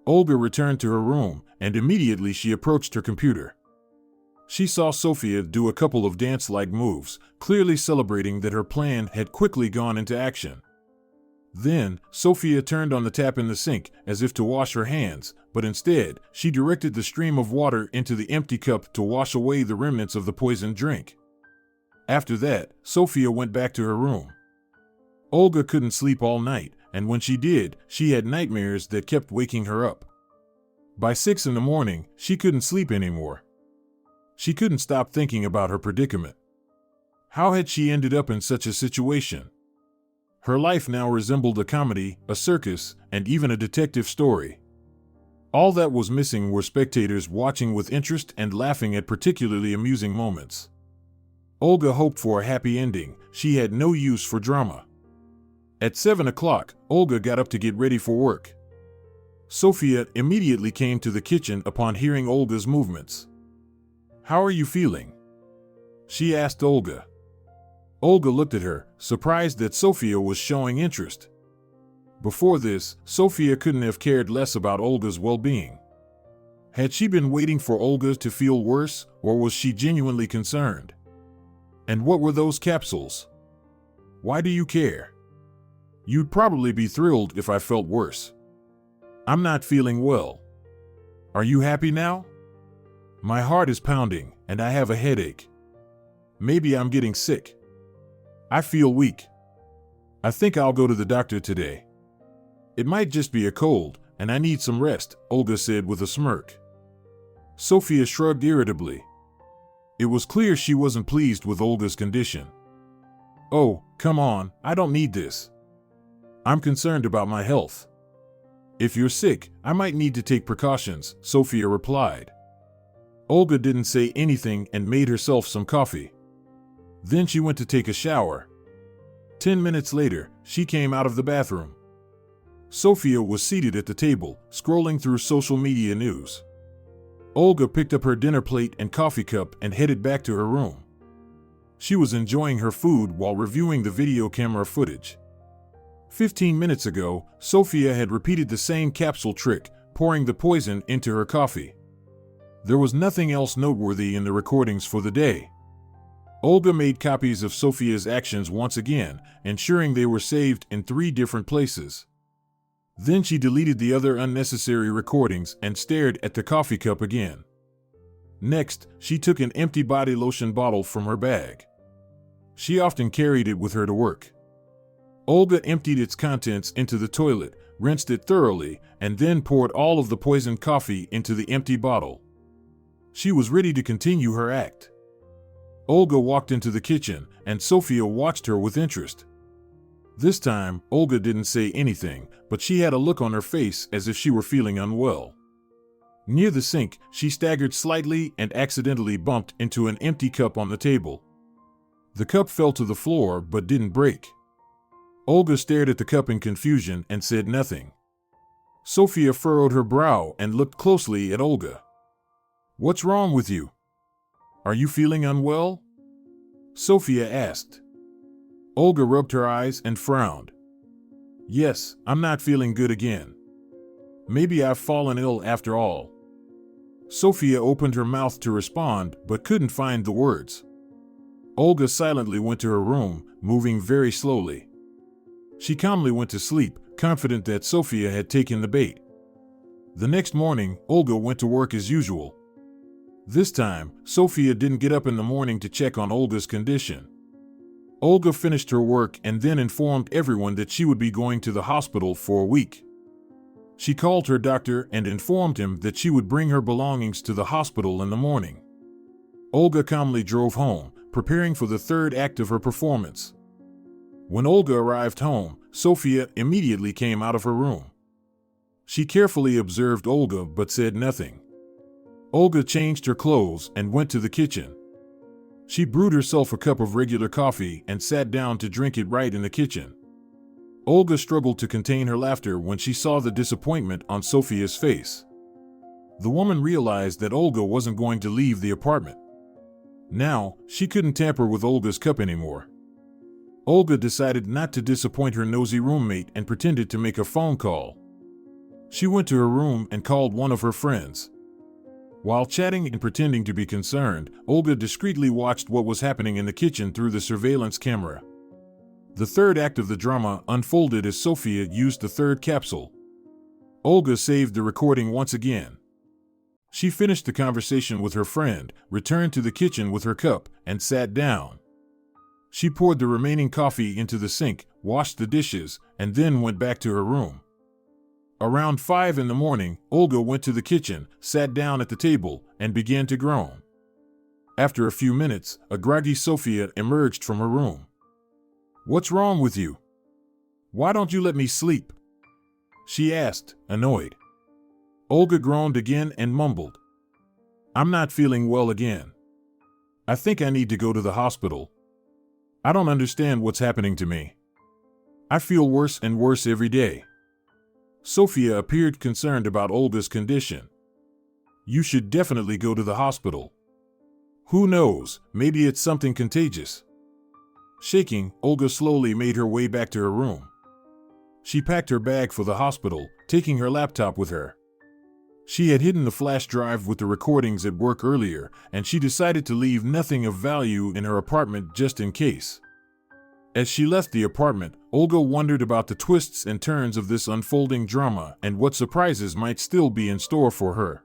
Olga returned to her room, and immediately she approached her computer. She saw Sophia do a couple of dance-like moves, clearly celebrating that her plan had quickly gone into action. Then, Sophia turned on the tap in the sink, as if to wash her hands, but instead, she directed the stream of water into the empty cup to wash away the remnants of the poisoned drink. After that, Sophia went back to her room. Olga couldn't sleep all night, and when she did, she had nightmares that kept waking her up. By 6 in the morning, she couldn't sleep anymore. She couldn't stop thinking about her predicament. How had she ended up in such a situation? Her life now resembled a comedy, a circus, and even a detective story. All that was missing were spectators watching with interest and laughing at particularly amusing moments. Olga hoped for a happy ending. She had no use for drama. At 7 o'clock, Olga got up to get ready for work. Sofia immediately came to the kitchen upon hearing Olga's movements. "How are you feeling?" she asked Olga. Olga looked at her, surprised that Sofia was showing interest. Before this, Sofia couldn't have cared less about Olga's well-being. Had she been waiting for Olga to feel worse, or was she genuinely concerned? And what were those capsules? Why do you care? You'd probably be thrilled if I felt worse. I'm not feeling well. Are you happy now? My heart is pounding, and I have a headache. Maybe I'm getting sick. I feel weak. I think I'll go to the doctor today. It might just be a cold, and I need some rest, Olga said with a smirk. Sofia shrugged irritably. It was clear she wasn't pleased with Olga's condition. "Oh, come on, I don't need this. I'm concerned about my health." "If you're sick, I might need to take precautions," Sofia replied. Olga didn't say anything and made herself some coffee. Then she went to take a shower. 10 minutes later, she came out of the bathroom. Sofia was seated at the table, scrolling through social media news. Olga picked up her dinner plate and coffee cup and headed back to her room. She was enjoying her food while reviewing the video camera footage. 15 minutes ago, Sofia had repeated the same capsule trick, pouring the poison into her coffee. There was nothing else noteworthy in the recordings for the day. Olga made copies of Sofia's actions once again, ensuring they were saved in 3 different places. Then she deleted the other unnecessary recordings and stared at the coffee cup again. Next, she took an empty body lotion bottle from her bag. She often carried it with her to work. Olga emptied its contents into the toilet, rinsed it thoroughly, and then poured all of the poisoned coffee into the empty bottle. She was ready to continue her act. Olga walked into the kitchen, and Sofia watched her with interest. This time, Olga didn't say anything, but she had a look on her face as if she were feeling unwell. Near the sink, she staggered slightly and accidentally bumped into an empty cup on the table. The cup fell to the floor but didn't break. Olga stared at the cup in confusion and said nothing. Sofia furrowed her brow and looked closely at Olga. "What's wrong with you? Are you feeling unwell?" Sofia asked. Olga rubbed her eyes and frowned. "Yes, I'm not feeling good again. Maybe I've fallen ill after all." Sofia opened her mouth to respond but couldn't find the words. Olga silently went to her room, moving very slowly. She calmly went to sleep, confident that Sofia had taken the bait. The next morning, Olga went to work as usual. This time, Sofia didn't get up in the morning to check on Olga's condition. Olga finished her work and then informed everyone that she would be going to the hospital for a week. She called her doctor and informed him that she would bring her belongings to the hospital in the morning. Olga calmly drove home, preparing for the 3rd act of her performance. When Olga arrived home, Sofia immediately came out of her room. She carefully observed Olga but said nothing. Olga changed her clothes and went to the kitchen. She brewed herself a cup of regular coffee and sat down to drink it right in the kitchen. Olga struggled to contain her laughter when she saw the disappointment on Sofia's face. The woman realized that Olga wasn't going to leave the apartment. Now, she couldn't tamper with Olga's cup anymore. Olga decided not to disappoint her nosy roommate and pretended to make a phone call. She went to her room and called one of her friends. While chatting and pretending to be concerned, Olga discreetly watched what was happening in the kitchen through the surveillance camera. The 3rd act of the drama unfolded as Sofia used the 3rd capsule. Olga saved the recording once again. She finished the conversation with her friend, returned to the kitchen with her cup, and sat down. She poured the remaining coffee into the sink, washed the dishes, and then went back to her room. Around 5 in the morning, Olga went to the kitchen, sat down at the table, and began to groan. After a few minutes, a groggy Sophia emerged from her room. "What's wrong with you? Why don't you let me sleep?" she asked, annoyed. Olga groaned again and mumbled, "I'm not feeling well again. I think I need to go to the hospital. I don't understand what's happening to me. I feel worse and worse every day." Sophia appeared concerned about Olga's condition. "You should definitely go to the hospital. Who knows, maybe it's something contagious." Shaking, Olga slowly made her way back to her room. She packed her bag for the hospital, taking her laptop with her. She had hidden the flash drive with the recordings at work earlier, and she decided to leave nothing of value in her apartment just in case. As she left the apartment, Olga wondered about the twists and turns of this unfolding drama and what surprises might still be in store for her.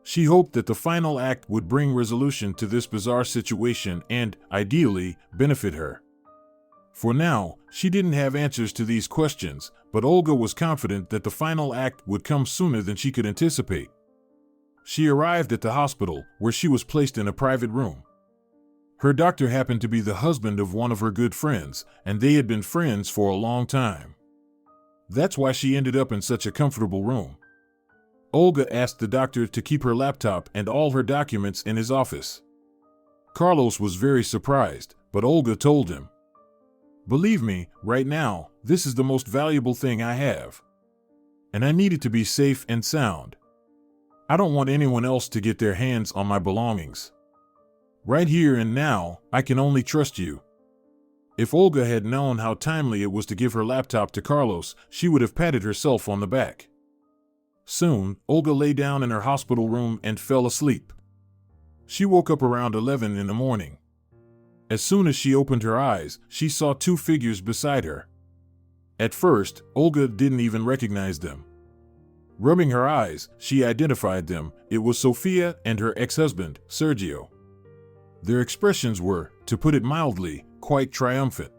She hoped that the final act would bring resolution to this bizarre situation and, ideally, benefit her. For now, she didn't have answers to these questions, but Olga was confident that the final act would come sooner than she could anticipate. She arrived at the hospital, where she was placed in a private room. Her doctor happened to be the husband of one of her good friends, and they had been friends for a long time. That's why she ended up in such a comfortable room. Olga asked the doctor to keep her laptop and all her documents in his office. Carlos was very surprised, but Olga told him, "Believe me, right now, this is the most valuable thing I have. And I need it to be safe and sound. I don't want anyone else to get their hands on my belongings. Right here and now, I can only trust you." If Olga had known how timely it was to give her laptop to Carlos, she would have patted herself on the back. Soon, Olga lay down in her hospital room and fell asleep. She woke up around 11 in the morning. As soon as she opened her eyes, she saw two figures beside her. At first, Olga didn't even recognize them. Rubbing her eyes, she identified them. It was Sophia and her ex-husband, Sergio. Their expressions were, to put it mildly, quite triumphant.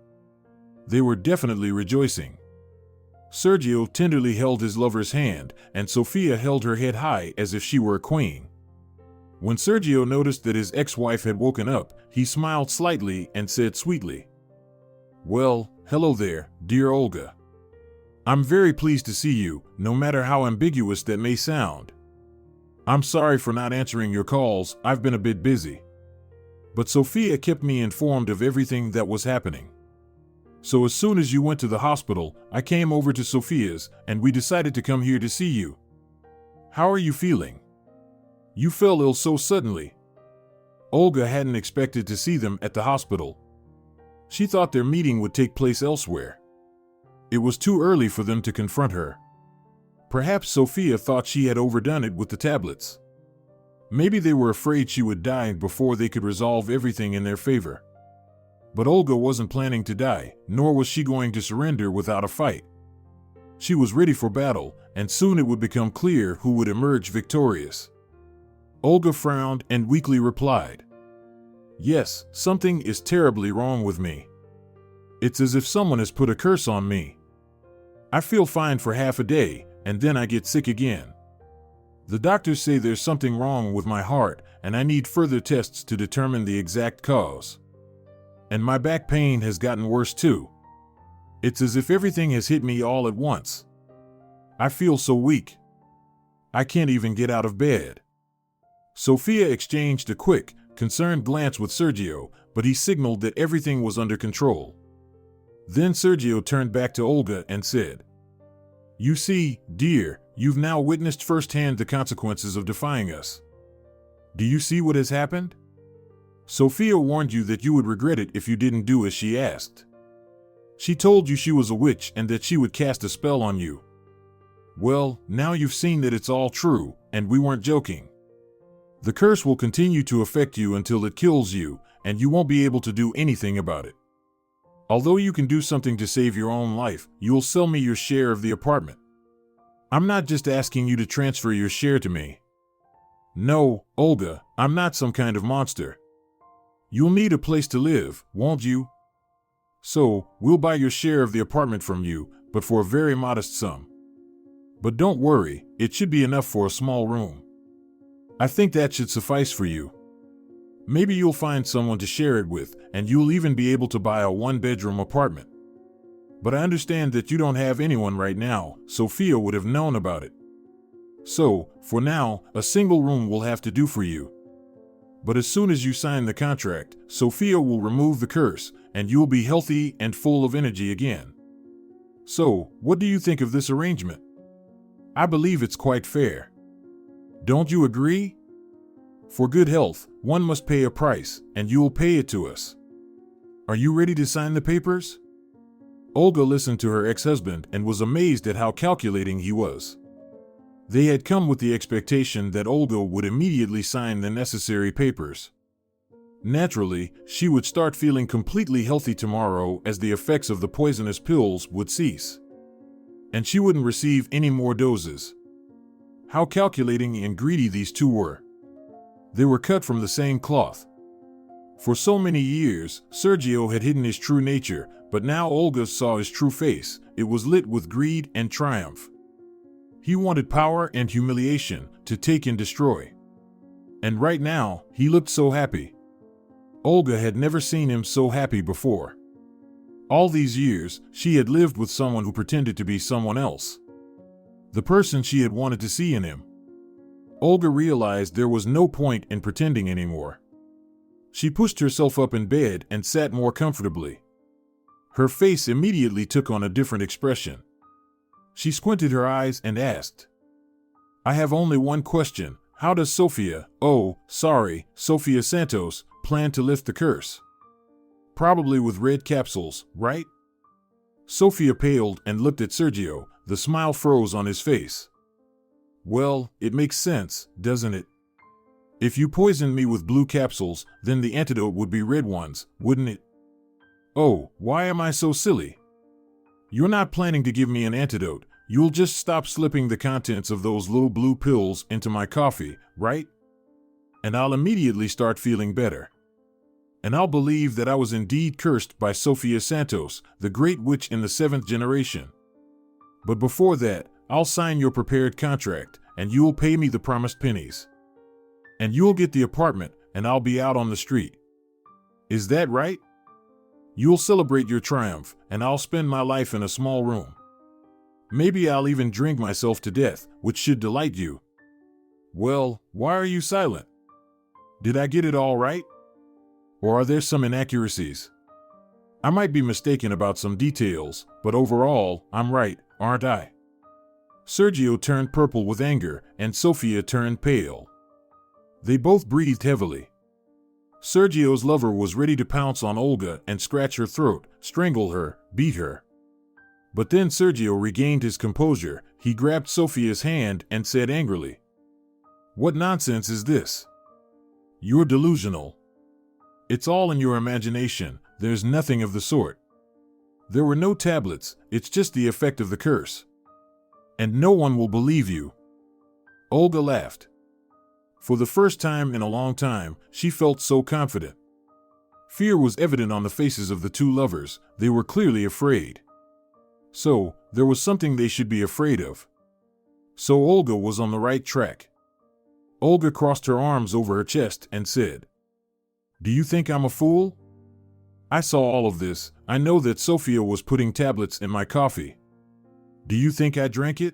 They were definitely rejoicing. Sergio tenderly held his lover's hand, and Sophia held her head high as if she were a queen. When Sergio noticed that his ex-wife had woken up, he smiled slightly and said sweetly, "Well, hello there, dear Olga. I'm very pleased to see you, no matter how ambiguous that may sound. I'm sorry for not answering your calls, I've been a bit busy. But Sophia kept me informed of everything that was happening. So as soon as you went to the hospital, I came over to Sophia's, and we decided to come here to see you. How are you feeling? You fell ill so suddenly." Olga hadn't expected to see them at the hospital. She thought their meeting would take place elsewhere. It was too early for them to confront her. Perhaps Sophia thought she had overdone it with the tablets. Maybe they were afraid she would die before they could resolve everything in their favor. But Olga wasn't planning to die, nor was she going to surrender without a fight. She was ready for battle, and soon it would become clear who would emerge victorious. Olga frowned and weakly replied, "Yes, something is terribly wrong with me. It's as if someone has put a curse on me. I feel fine for half a day, and then I get sick again. The doctors say there's something wrong with my heart, and I need further tests to determine the exact cause. And my back pain has gotten worse too. It's as if everything has hit me all at once. I feel so weak. I can't even get out of bed." Sophia exchanged a quick, concerned glance with Sergio, but he signaled that everything was under control. Then Sergio turned back to Olga and said, "You see, dear, you've now witnessed firsthand the consequences of defying us. Do you see what has happened? Sophia warned you that you would regret it if you didn't do as she asked. She told you she was a witch and that she would cast a spell on you. Well, now you've seen that it's all true, and we weren't joking. The curse will continue to affect you until it kills you, and you won't be able to do anything about it. Although you can do something to save your own life, you'll sell me your share of the apartment. I'm not just asking you to transfer your share to me. No, Olga, I'm not some kind of monster. You'll need a place to live, won't you? So, we'll buy your share of the apartment from you, but for a very modest sum. But don't worry, it should be enough for a small room. I think that should suffice for you. Maybe you'll find someone to share it with, and you'll even be able to buy a one-bedroom apartment. But I understand that you don't have anyone right now. Sophia would have known about it. So, for now, a single room will have to do for you. But as soon as you sign the contract, Sophia will remove the curse, and you'll be healthy and full of energy again. So, what do you think of this arrangement? I believe it's quite fair. Don't you agree? For good health, one must pay a price, and you'll pay it to us. Are you ready to sign the papers? Olga listened to her ex-husband and was amazed at how calculating he was. They had come with the expectation that Olga would immediately sign the necessary papers. Naturally, she would start feeling completely healthy tomorrow as the effects of the poisonous pills would cease. And she wouldn't receive any more doses. How calculating and greedy these two were. They were cut from the same cloth. For so many years, Sergio had hidden his true nature, but now Olga saw his true face. It was lit with greed and triumph. He wanted power and humiliation to take and destroy. And right now, he looked so happy. Olga had never seen him so happy before. All these years, she had lived with someone who pretended to be someone else. The person she had wanted to see in him. Olga realized there was no point in pretending anymore. She pushed herself up in bed and sat more comfortably. Her face immediately took on a different expression. She squinted her eyes and asked, I have only one question. How does Sophia Santos, plan to lift the curse? Probably with red capsules, right? Sophia paled and looked at Sergio. The smile froze on his face. Well, it makes sense, doesn't it? If you poisoned me with blue capsules, then the antidote would be red ones, wouldn't it? Oh, why am I so silly? You're not planning to give me an antidote. You'll just stop slipping the contents of those little blue pills into my coffee, right? And I'll immediately start feeling better. And I'll believe that I was indeed cursed by Sophia Santos, the great witch in the 7th generation. But before that, I'll sign your prepared contract, and you'll pay me the promised pennies. And you'll get the apartment, and I'll be out on the street. Is that right? You'll celebrate your triumph, and I'll spend my life in a small room. Maybe I'll even drink myself to death, which should delight you. Well, why are you silent? Did I get it all right? Or are there some inaccuracies? I might be mistaken about some details, but overall, I'm right, aren't I? Sergio turned purple with anger, and Sophia turned pale. They both breathed heavily. Sergio's lover was ready to pounce on Olga and scratch her throat, strangle her, beat her. But then Sergio regained his composure. He grabbed Sophia's hand and said angrily, What nonsense is this? You're delusional. It's all in your imagination. There's nothing of the sort. There were no tablets. It's just the effect of the curse. And no one will believe you. Olga laughed. For the first time in a long time, she felt so confident. Fear was evident on the faces of the two lovers. They were clearly afraid. So, there was something they should be afraid of. So Olga was on the right track. Olga crossed her arms over her chest and said, Do you think I'm a fool? I saw all of this. I know that Sophia was putting tablets in my coffee. Do you think I drank it?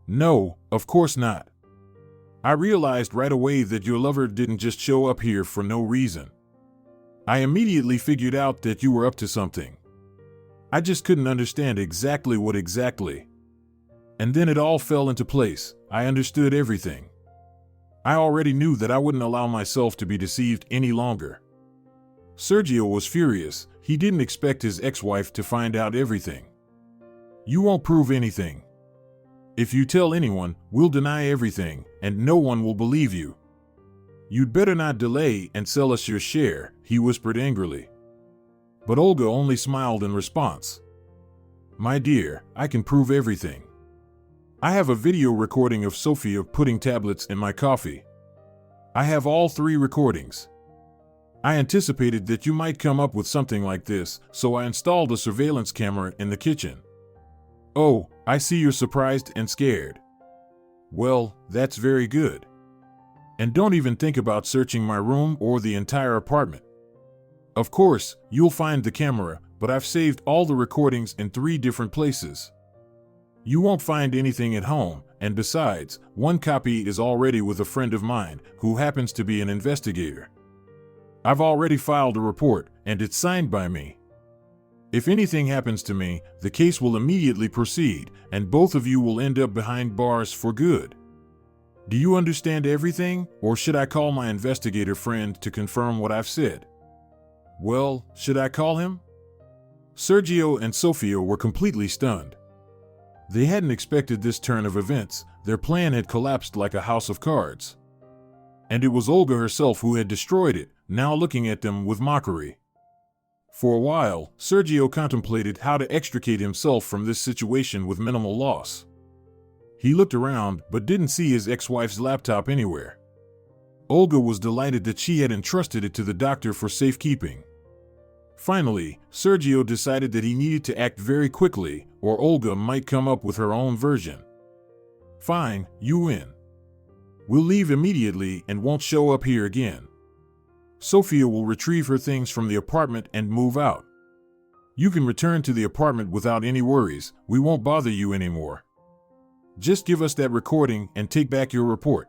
No, of course not. I realized right away that your lover didn't just show up here for no reason. I immediately figured out that you were up to something. I just couldn't understand exactly what exactly. And then it all fell into place. I understood everything. I already knew that I wouldn't allow myself to be deceived any longer. Sergio was furious. He didn't expect his ex-wife to find out everything. You won't prove anything. If you tell anyone, we'll deny everything, and no one will believe you. You'd better not delay and sell us your share, he whispered angrily. But Olga only smiled in response. My dear, I can prove everything. I have a video recording of Sophia putting tablets in my coffee. I have all 3 recordings. I anticipated that you might come up with something like this, so I installed a surveillance camera in the kitchen. Oh, I see you're surprised and scared. Well, that's very good. And don't even think about searching my room or the entire apartment. Of course, you'll find the camera, but I've saved all the recordings in 3 different places. You won't find anything at home, and besides, one copy is already with a friend of mine who happens to be an investigator. I've already filed a report, and it's signed by me. If anything happens to me, the case will immediately proceed, and both of you will end up behind bars for good. Do you understand everything, or should I call my investigator friend to confirm what I've said? Well, should I call him? Sergio and Sofia were completely stunned. They hadn't expected this turn of events. Their plan had collapsed like a house of cards. And it was Olga herself who had destroyed it, now looking at them with mockery. For a while, Sergio contemplated how to extricate himself from this situation with minimal loss. He looked around but didn't see his ex-wife's laptop anywhere. Olga was delighted that she had entrusted it to the doctor for safekeeping. Finally, Sergio decided that he needed to act very quickly, or Olga might come up with her own version. Fine, you win. We'll leave immediately and won't show up here again. Sofia will retrieve her things from the apartment and move out. You can return to the apartment without any worries. We won't bother you anymore. Just give us that recording and take back your report.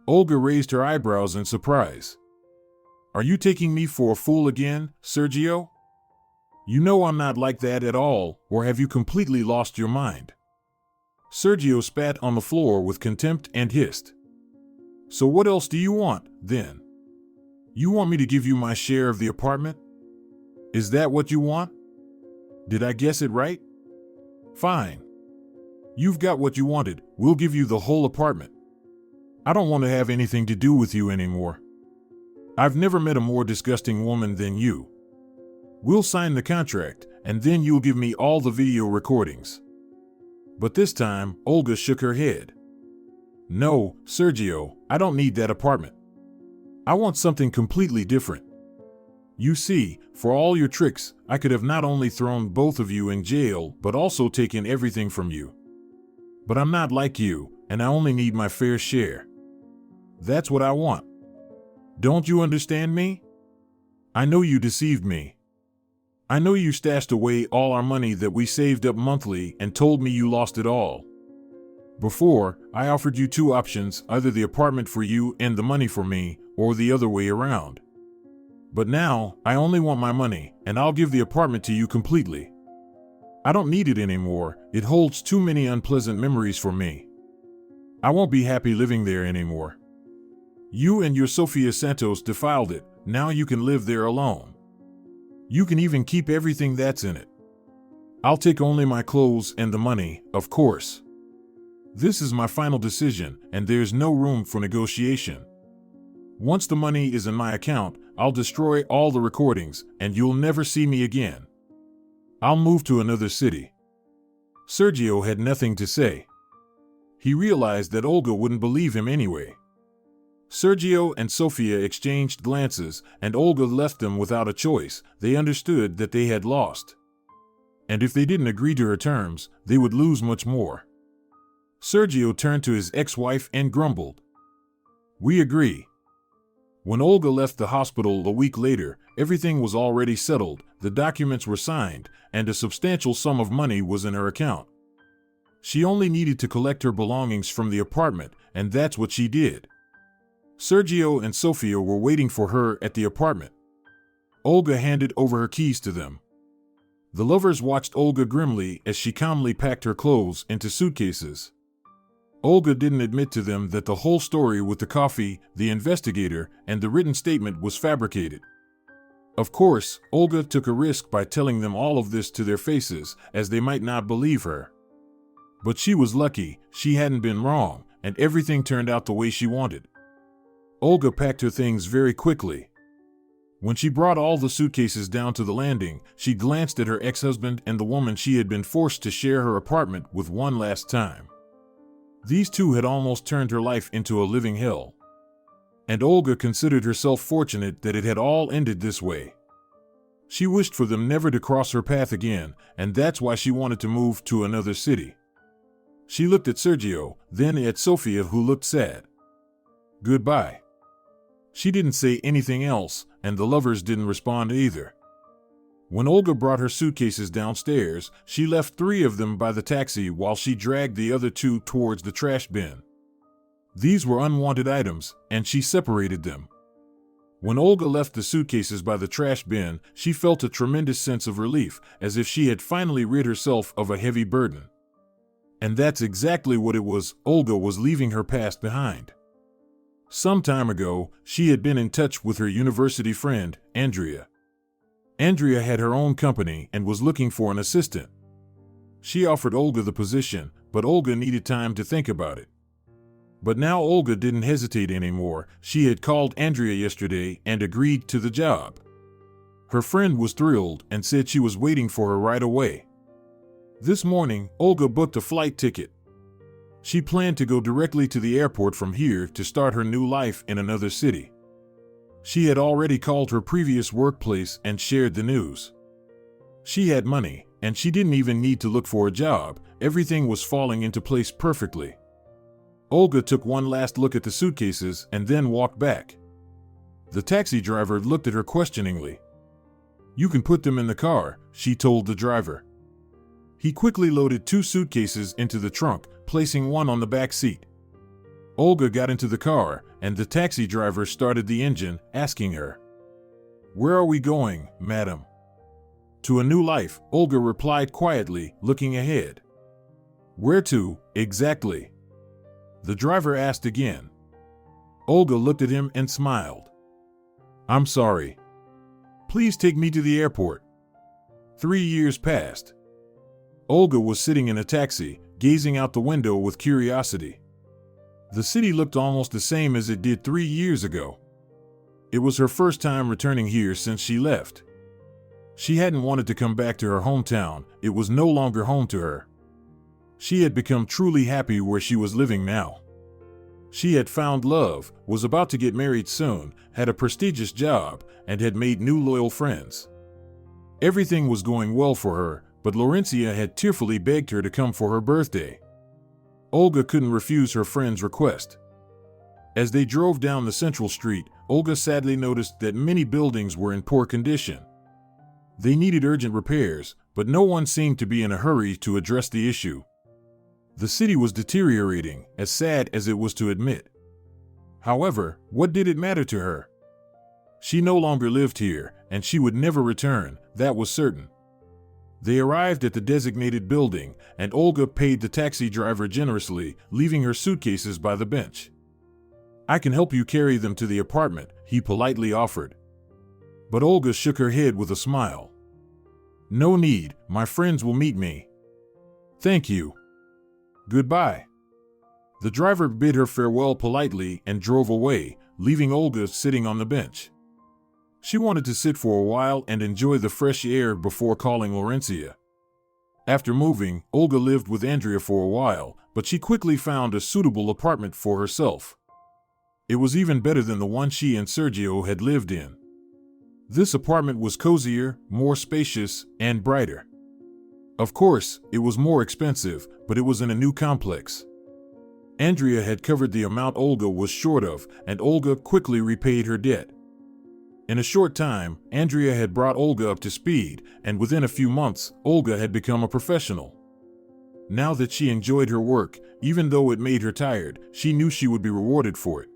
Olga raised her eyebrows in surprise. Are you taking me for a fool again, Sergio? You know I'm not like that at all, or have you completely lost your mind? Sergio spat on the floor with contempt and hissed. So what else do you want, then? You want me to give you my share of the apartment? Is that what you want? Did I guess it right? Fine. You've got what you wanted. We'll give you the whole apartment. I don't want to have anything to do with you anymore. I've never met a more disgusting woman than you. We'll sign the contract, and then you'll give me all the video recordings. But this time, Olga shook her head. No, Sergio, I don't need that apartment. I want something completely different. You see, for all your tricks, I could have not only thrown both of you in jail, but also taken everything from you. But I'm not like you, and I only need my fair share. That's what I want. Don't you understand me? I know you deceived me. I know you stashed away all our money that we saved up monthly and told me you lost it all. Before, I offered you 2 options, either the apartment for you and the money for me, or the other way around. But now, I only want my money, and I'll give the apartment to you completely. I don't need it anymore. It holds too many unpleasant memories for me. I won't be happy living there anymore. You and your Sofia Santos defiled it. Now you can live there alone. You can even keep everything that's in it. I'll take only my clothes and the money, of course. This is my final decision, and there's no room for negotiation. Once the money is in my account, I'll destroy all the recordings, and you'll never see me again. I'll move to another city. Sergio had nothing to say. He realized that Olga wouldn't believe him anyway. Sergio and Sofia exchanged glances, and Olga left them without a choice. They understood that they had lost. And if they didn't agree to her terms, they would lose much more. Sergio turned to his ex-wife and grumbled. We agree. When Olga left the hospital a week later, everything was already settled, the documents were signed, and a substantial sum of money was in her account. She only needed to collect her belongings from the apartment, and that's what she did. Sergio and Sofia were waiting for her at the apartment. Olga handed over her keys to them. The lovers watched Olga grimly as she calmly packed her clothes into suitcases. Olga didn't admit to them that the whole story with the coffee, the investigator, and the written statement was fabricated. Of course, Olga took a risk by telling them all of this to their faces, as they might not believe her. But she was lucky, she hadn't been wrong, and everything turned out the way she wanted. Olga packed her things very quickly. When she brought all the suitcases down to the landing, she glanced at her ex-husband and the woman she had been forced to share her apartment with one last time. These two had almost turned her life into a living hell. And Olga considered herself fortunate that it had all ended this way. She wished for them never to cross her path again, and that's why she wanted to move to another city. She looked at Sergio, then at Sofia, who looked sad. Goodbye." She didn't say anything else, and the lovers didn't respond either. When Olga brought her suitcases downstairs, she left 3 of them by the taxi while she dragged the other 2 towards the trash bin. These were unwanted items, and she separated them. When Olga left the suitcases by the trash bin, she felt a tremendous sense of relief, as if she had finally rid herself of a heavy burden. And that's exactly what it was. Olga was leaving her past behind. Some time ago, she had been in touch with her university friend, Andrea. Andrea had her own company and was looking for an assistant. She offered Olga the position, but Olga needed time to think about it. But now Olga didn't hesitate anymore. She had called Andrea yesterday and agreed to the job. Her friend was thrilled and said she was waiting for her right away. This morning, Olga booked a flight ticket. She planned to go directly to the airport from here to start her new life in another city. She had already called her previous workplace and shared the news. She had money, and she didn't even need to look for a job. Everything was falling into place perfectly. Olga took one last look at the suitcases and then walked back. The taxi driver looked at her questioningly. "You can put them in the car," she told the driver. He quickly loaded 2 suitcases into the trunk, placing one on the back seat. Olga got into the car, and the taxi driver started the engine, asking her, "Where are we going, madam?" "To a new life," Olga replied quietly, looking ahead. "Where to, exactly?" The driver asked again. Olga looked at him and smiled. "I'm sorry. Please take me to the airport." 3 years passed. Olga was sitting in a taxi, gazing out the window with curiosity. The city looked almost the same as it did 3 years ago. It was her first time returning here since she left. She hadn't wanted to come back to her hometown. It was no longer home to her. She had become truly happy where she was living now. She had found love, was about to get married soon, had a prestigious job, and had made new loyal friends. Everything was going well for her, but Laurencia had tearfully begged her to come for her birthday. Olga couldn't refuse her friend's request. As they drove down the central street, Olga sadly noticed that many buildings were in poor condition. They needed urgent repairs, but no one seemed to be in a hurry to address the issue. The city was deteriorating, as sad as it was to admit. However, what did it matter to her? She no longer lived here, and she would never return, that was certain. They arrived at the designated building, and Olga paid the taxi driver generously, leaving her suitcases by the bench. "I can help you carry them to the apartment," he politely offered. But Olga shook her head with a smile. "No need, my friends will meet me." "Thank you. Goodbye." The driver bid her farewell politely and drove away, leaving Olga sitting on the bench. She wanted to sit for a while and enjoy the fresh air before calling Laurencia. After moving, Olga lived with Andrea for a while, but she quickly found a suitable apartment for herself. It was even better than the one she and Sergio had lived in. This apartment was cozier, more spacious, and brighter. Of course, it was more expensive, but it was in a new complex. Andrea had covered the amount Olga was short of, and Olga quickly repaid her debt. In a short time, Andrea had brought Olga up to speed, and within a few months, Olga had become a professional. Now that she enjoyed her work, even though it made her tired, she knew she would be rewarded for it.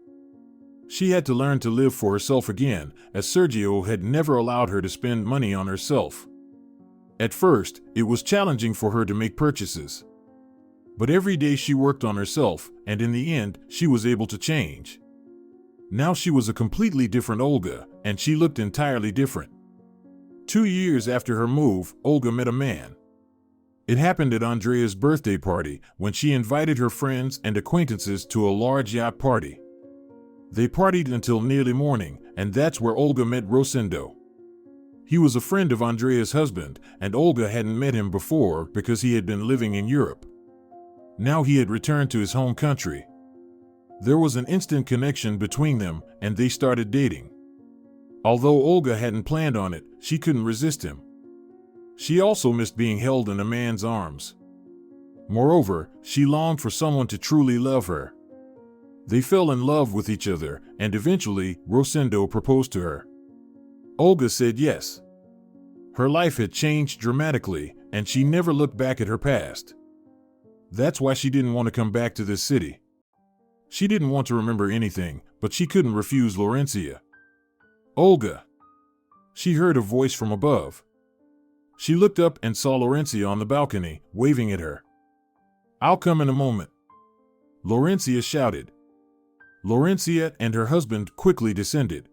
She had to learn to live for herself again, as Sergio had never allowed her to spend money on herself. At first, it was challenging for her to make purchases. But every day she worked on herself, and in the end, she was able to change. Now she was a completely different Olga, and she looked entirely different. 2 years after her move, Olga met a man. It happened at Andrea's birthday party, when she invited her friends and acquaintances to a large yacht party. They partied until nearly morning, and that's where Olga met Rosendo. He was a friend of Andrea's husband, and Olga hadn't met him before because he had been living in Europe. Now he had returned to his home country. There was an instant connection between them, and they started dating. Although Olga hadn't planned on it, she couldn't resist him. She also missed being held in a man's arms. Moreover, she longed for someone to truly love her. They fell in love with each other, and eventually, Rosendo proposed to her. Olga said yes. Her life had changed dramatically, and she never looked back at her past. That's why she didn't want to come back to this city. She didn't want to remember anything, but she couldn't refuse Laurencia. Olga! She heard a voice from above. She looked up and saw Laurencia on the balcony, waving at her. "I'll come in a moment," Laurencia shouted. Laurencia and her husband quickly descended.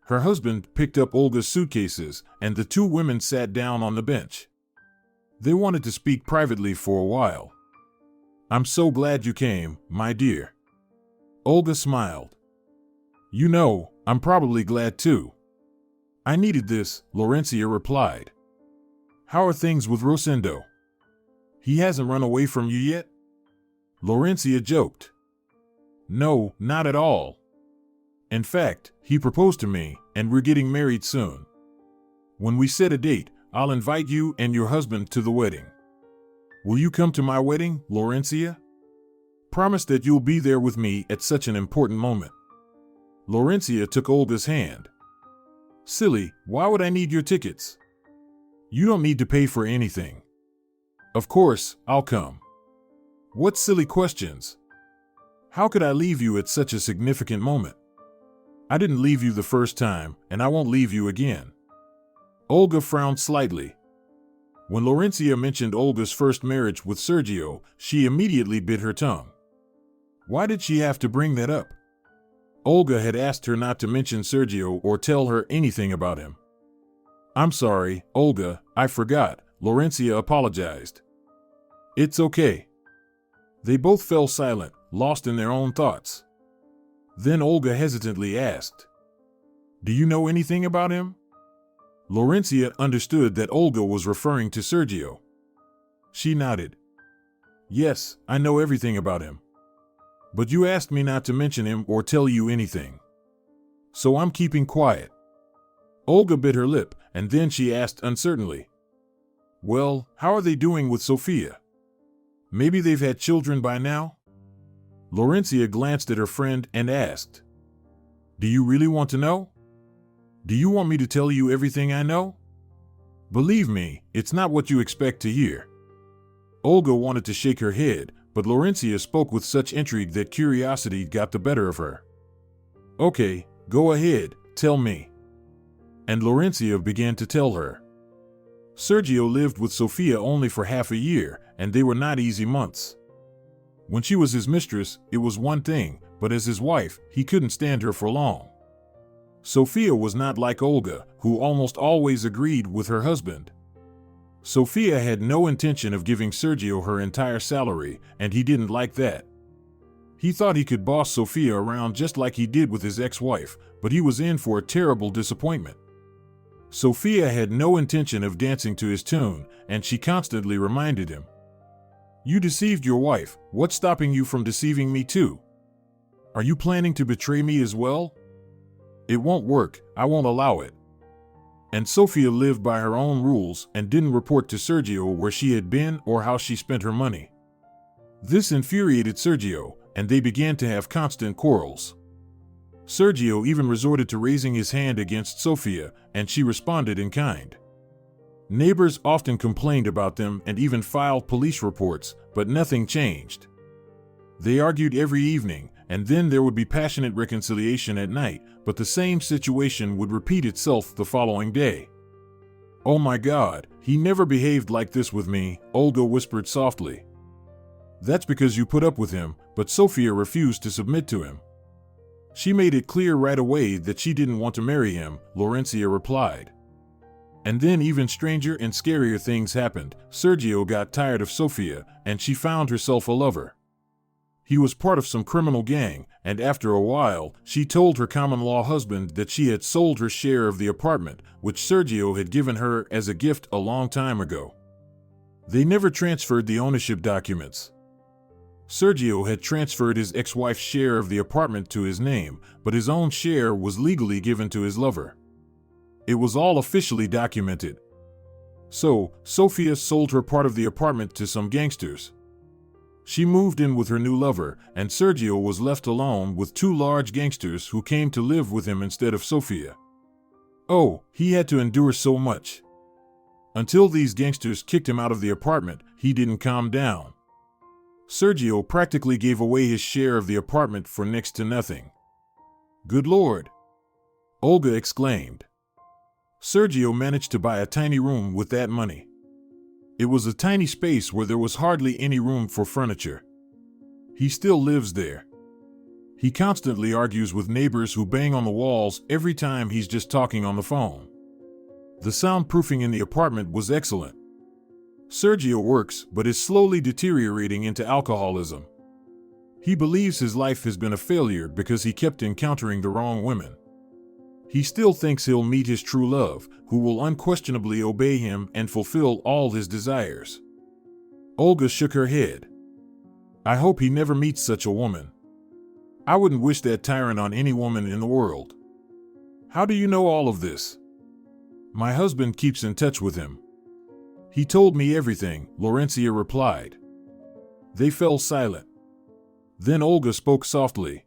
Her husband picked up Olga's suitcases, and the two women sat down on the bench. They wanted to speak privately for a while. "I'm so glad you came, my dear." Olga smiled. "You know, I'm probably glad too." "I needed this," Laurencia replied. "How are things with Rosendo? He hasn't run away from you yet?" Laurencia joked. "No, not at all. In fact, he proposed to me, and we're getting married soon. When we set a date, I'll invite you and your husband to the wedding. Will you come to my wedding, Laurencia? Promise that you'll be there with me at such an important moment." Laurencia took Olga's hand. "Silly, why would I need your tickets? You don't need to pay for anything." "Of course, I'll come." "What silly questions? How could I leave you at such a significant moment? I didn't leave you the first time, and I won't leave you again." Olga frowned slightly. When Laurencia mentioned Olga's first marriage with Sergio, she immediately bit her tongue. Why did she have to bring that up? Olga had asked her not to mention Sergio or tell her anything about him. "I'm sorry, Olga, I forgot," Laurencia apologized. "It's okay." They both fell silent, lost in their own thoughts. Then Olga hesitantly asked, "Do you know anything about him?" Laurencia understood that Olga was referring to Sergio. She nodded. "Yes, I know everything about him. But you asked me not to mention him or tell you anything. So I'm keeping quiet." Olga bit her lip, and then she asked uncertainly, "Well, how are they doing with Sophia? Maybe they've had children by now?" Laurencia glanced at her friend and asked, "Do you really want to know? Do you want me to tell you everything I know?" "Believe me, it's not what you expect to hear." Olga wanted to shake her head, but Laurencia spoke with such intrigue that curiosity got the better of her. "Okay, go ahead, tell me." And Laurencia began to tell her. Sergio lived with Sophia only for half a year, and they were not easy months. When she was his mistress, it was one thing, but as his wife, he couldn't stand her for long. Sophia was not like Olga, who almost always agreed with her husband. Sophia had no intention of giving Sergio her entire salary, and he didn't like that. He thought he could boss Sophia around just like he did with his ex-wife, but he was in for a terrible disappointment. Sophia had no intention of dancing to his tune, and she constantly reminded him, "You deceived your wife, what's stopping you from deceiving me too? Are you planning to betray me as well? It won't work, I won't allow it." And Sophia lived by her own rules and didn't report to Sergio where she had been or how she spent her money. This infuriated Sergio, and they began to have constant quarrels. Sergio even resorted to raising his hand against Sophia, and she responded in kind. Neighbors often complained about them and even filed police reports, but nothing changed. They argued every evening, and then there would be passionate reconciliation at night, but the same situation would repeat itself the following day. "Oh my God, he never behaved like this with me," Olga whispered softly. "That's because you put up with him," but Sophia refused to submit to him. "She made it clear right away that she didn't want to marry him," Laurencia replied. And then even stranger and scarier things happened. Sergio got tired of Sophia, and she found herself a lover. He was part of some criminal gang, and after a while, she told her common-law husband that she had sold her share of the apartment, which Sergio had given her as a gift a long time ago. They never transferred the ownership documents. Sergio had transferred his ex-wife's share of the apartment to his name, but his own share was legally given to his lover. It was all officially documented. So, Sophia sold her part of the apartment to some gangsters. She moved in with her new lover, and Sergio was left alone with two large gangsters who came to live with him instead of Sofia. Oh, he had to endure so much. Until these gangsters kicked him out of the apartment, he didn't calm down. Sergio practically gave away his share of the apartment for next to nothing. Good Lord! Olga exclaimed. Sergio managed to buy a tiny room with that money. It was a tiny space where there was hardly any room for furniture. He still lives there. He constantly argues with neighbors who bang on the walls every time he's just talking on the phone. The soundproofing in the apartment was excellent. Sergio works, but is slowly deteriorating into alcoholism. He believes his life has been a failure because he kept encountering the wrong women. He still thinks he'll meet his true love, who will unquestionably obey him and fulfill all his desires. Olga shook her head. I hope he never meets such a woman. I wouldn't wish that tyrant on any woman in the world. How do you know all of this? My husband keeps in touch with him. He told me everything, Laurencia replied. They fell silent. Then Olga spoke softly.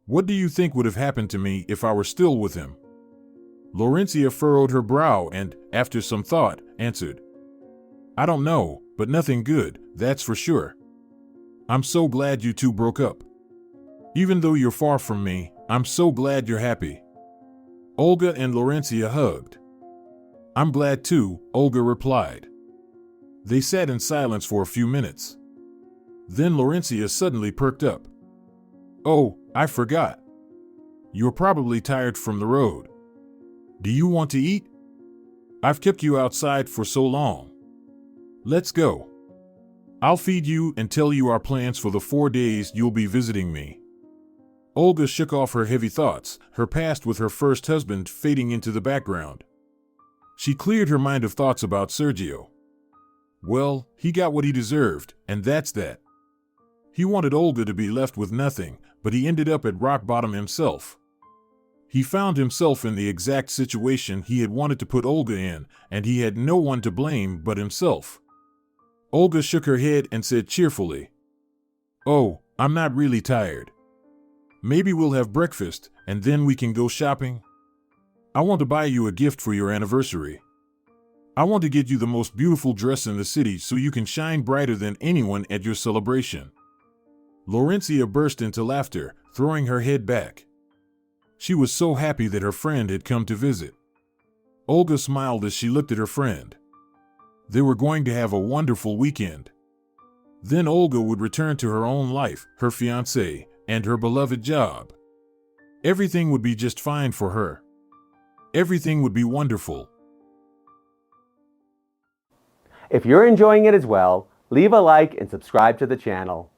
What do you think would have happened to me if I were still with him? Laurencia furrowed her brow and, after some thought, answered. I don't know, but nothing good, that's for sure. I'm so glad you two broke up. Even though you're far from me, I'm so glad you're happy. Olga and Laurencia hugged. I'm glad too, Olga replied. They sat in silence for a few minutes. Then Laurencia suddenly perked up. Oh, I forgot. You're probably tired from the road. Do you want to eat? I've kept you outside for so long. Let's go. I'll feed you and tell you our plans for the 4 days you'll be visiting me. Olga shook off her heavy thoughts, her past with her first husband fading into the background. She cleared her mind of thoughts about Sergio. Well, he got what he deserved, and that's that. He wanted Olga to be left with nothing, but he ended up at rock bottom himself. He found himself in the exact situation he had wanted to put Olga in, and he had no one to blame but himself. Olga shook her head and said cheerfully, Oh, I'm not really tired. Maybe we'll have breakfast, and then we can go shopping. I want to buy you a gift for your anniversary. I want to get you the most beautiful dress in the city so you can shine brighter than anyone at your celebration. Laurencia burst into laughter, throwing her head back. She was so happy that her friend had come to visit. Olga smiled as she looked at her friend. They were going to have a wonderful weekend. Then Olga would return to her own life, her fiancé, and her beloved job. Everything would be just fine for her. Everything would be wonderful. If you're enjoying it as well, leave a like and subscribe to the channel.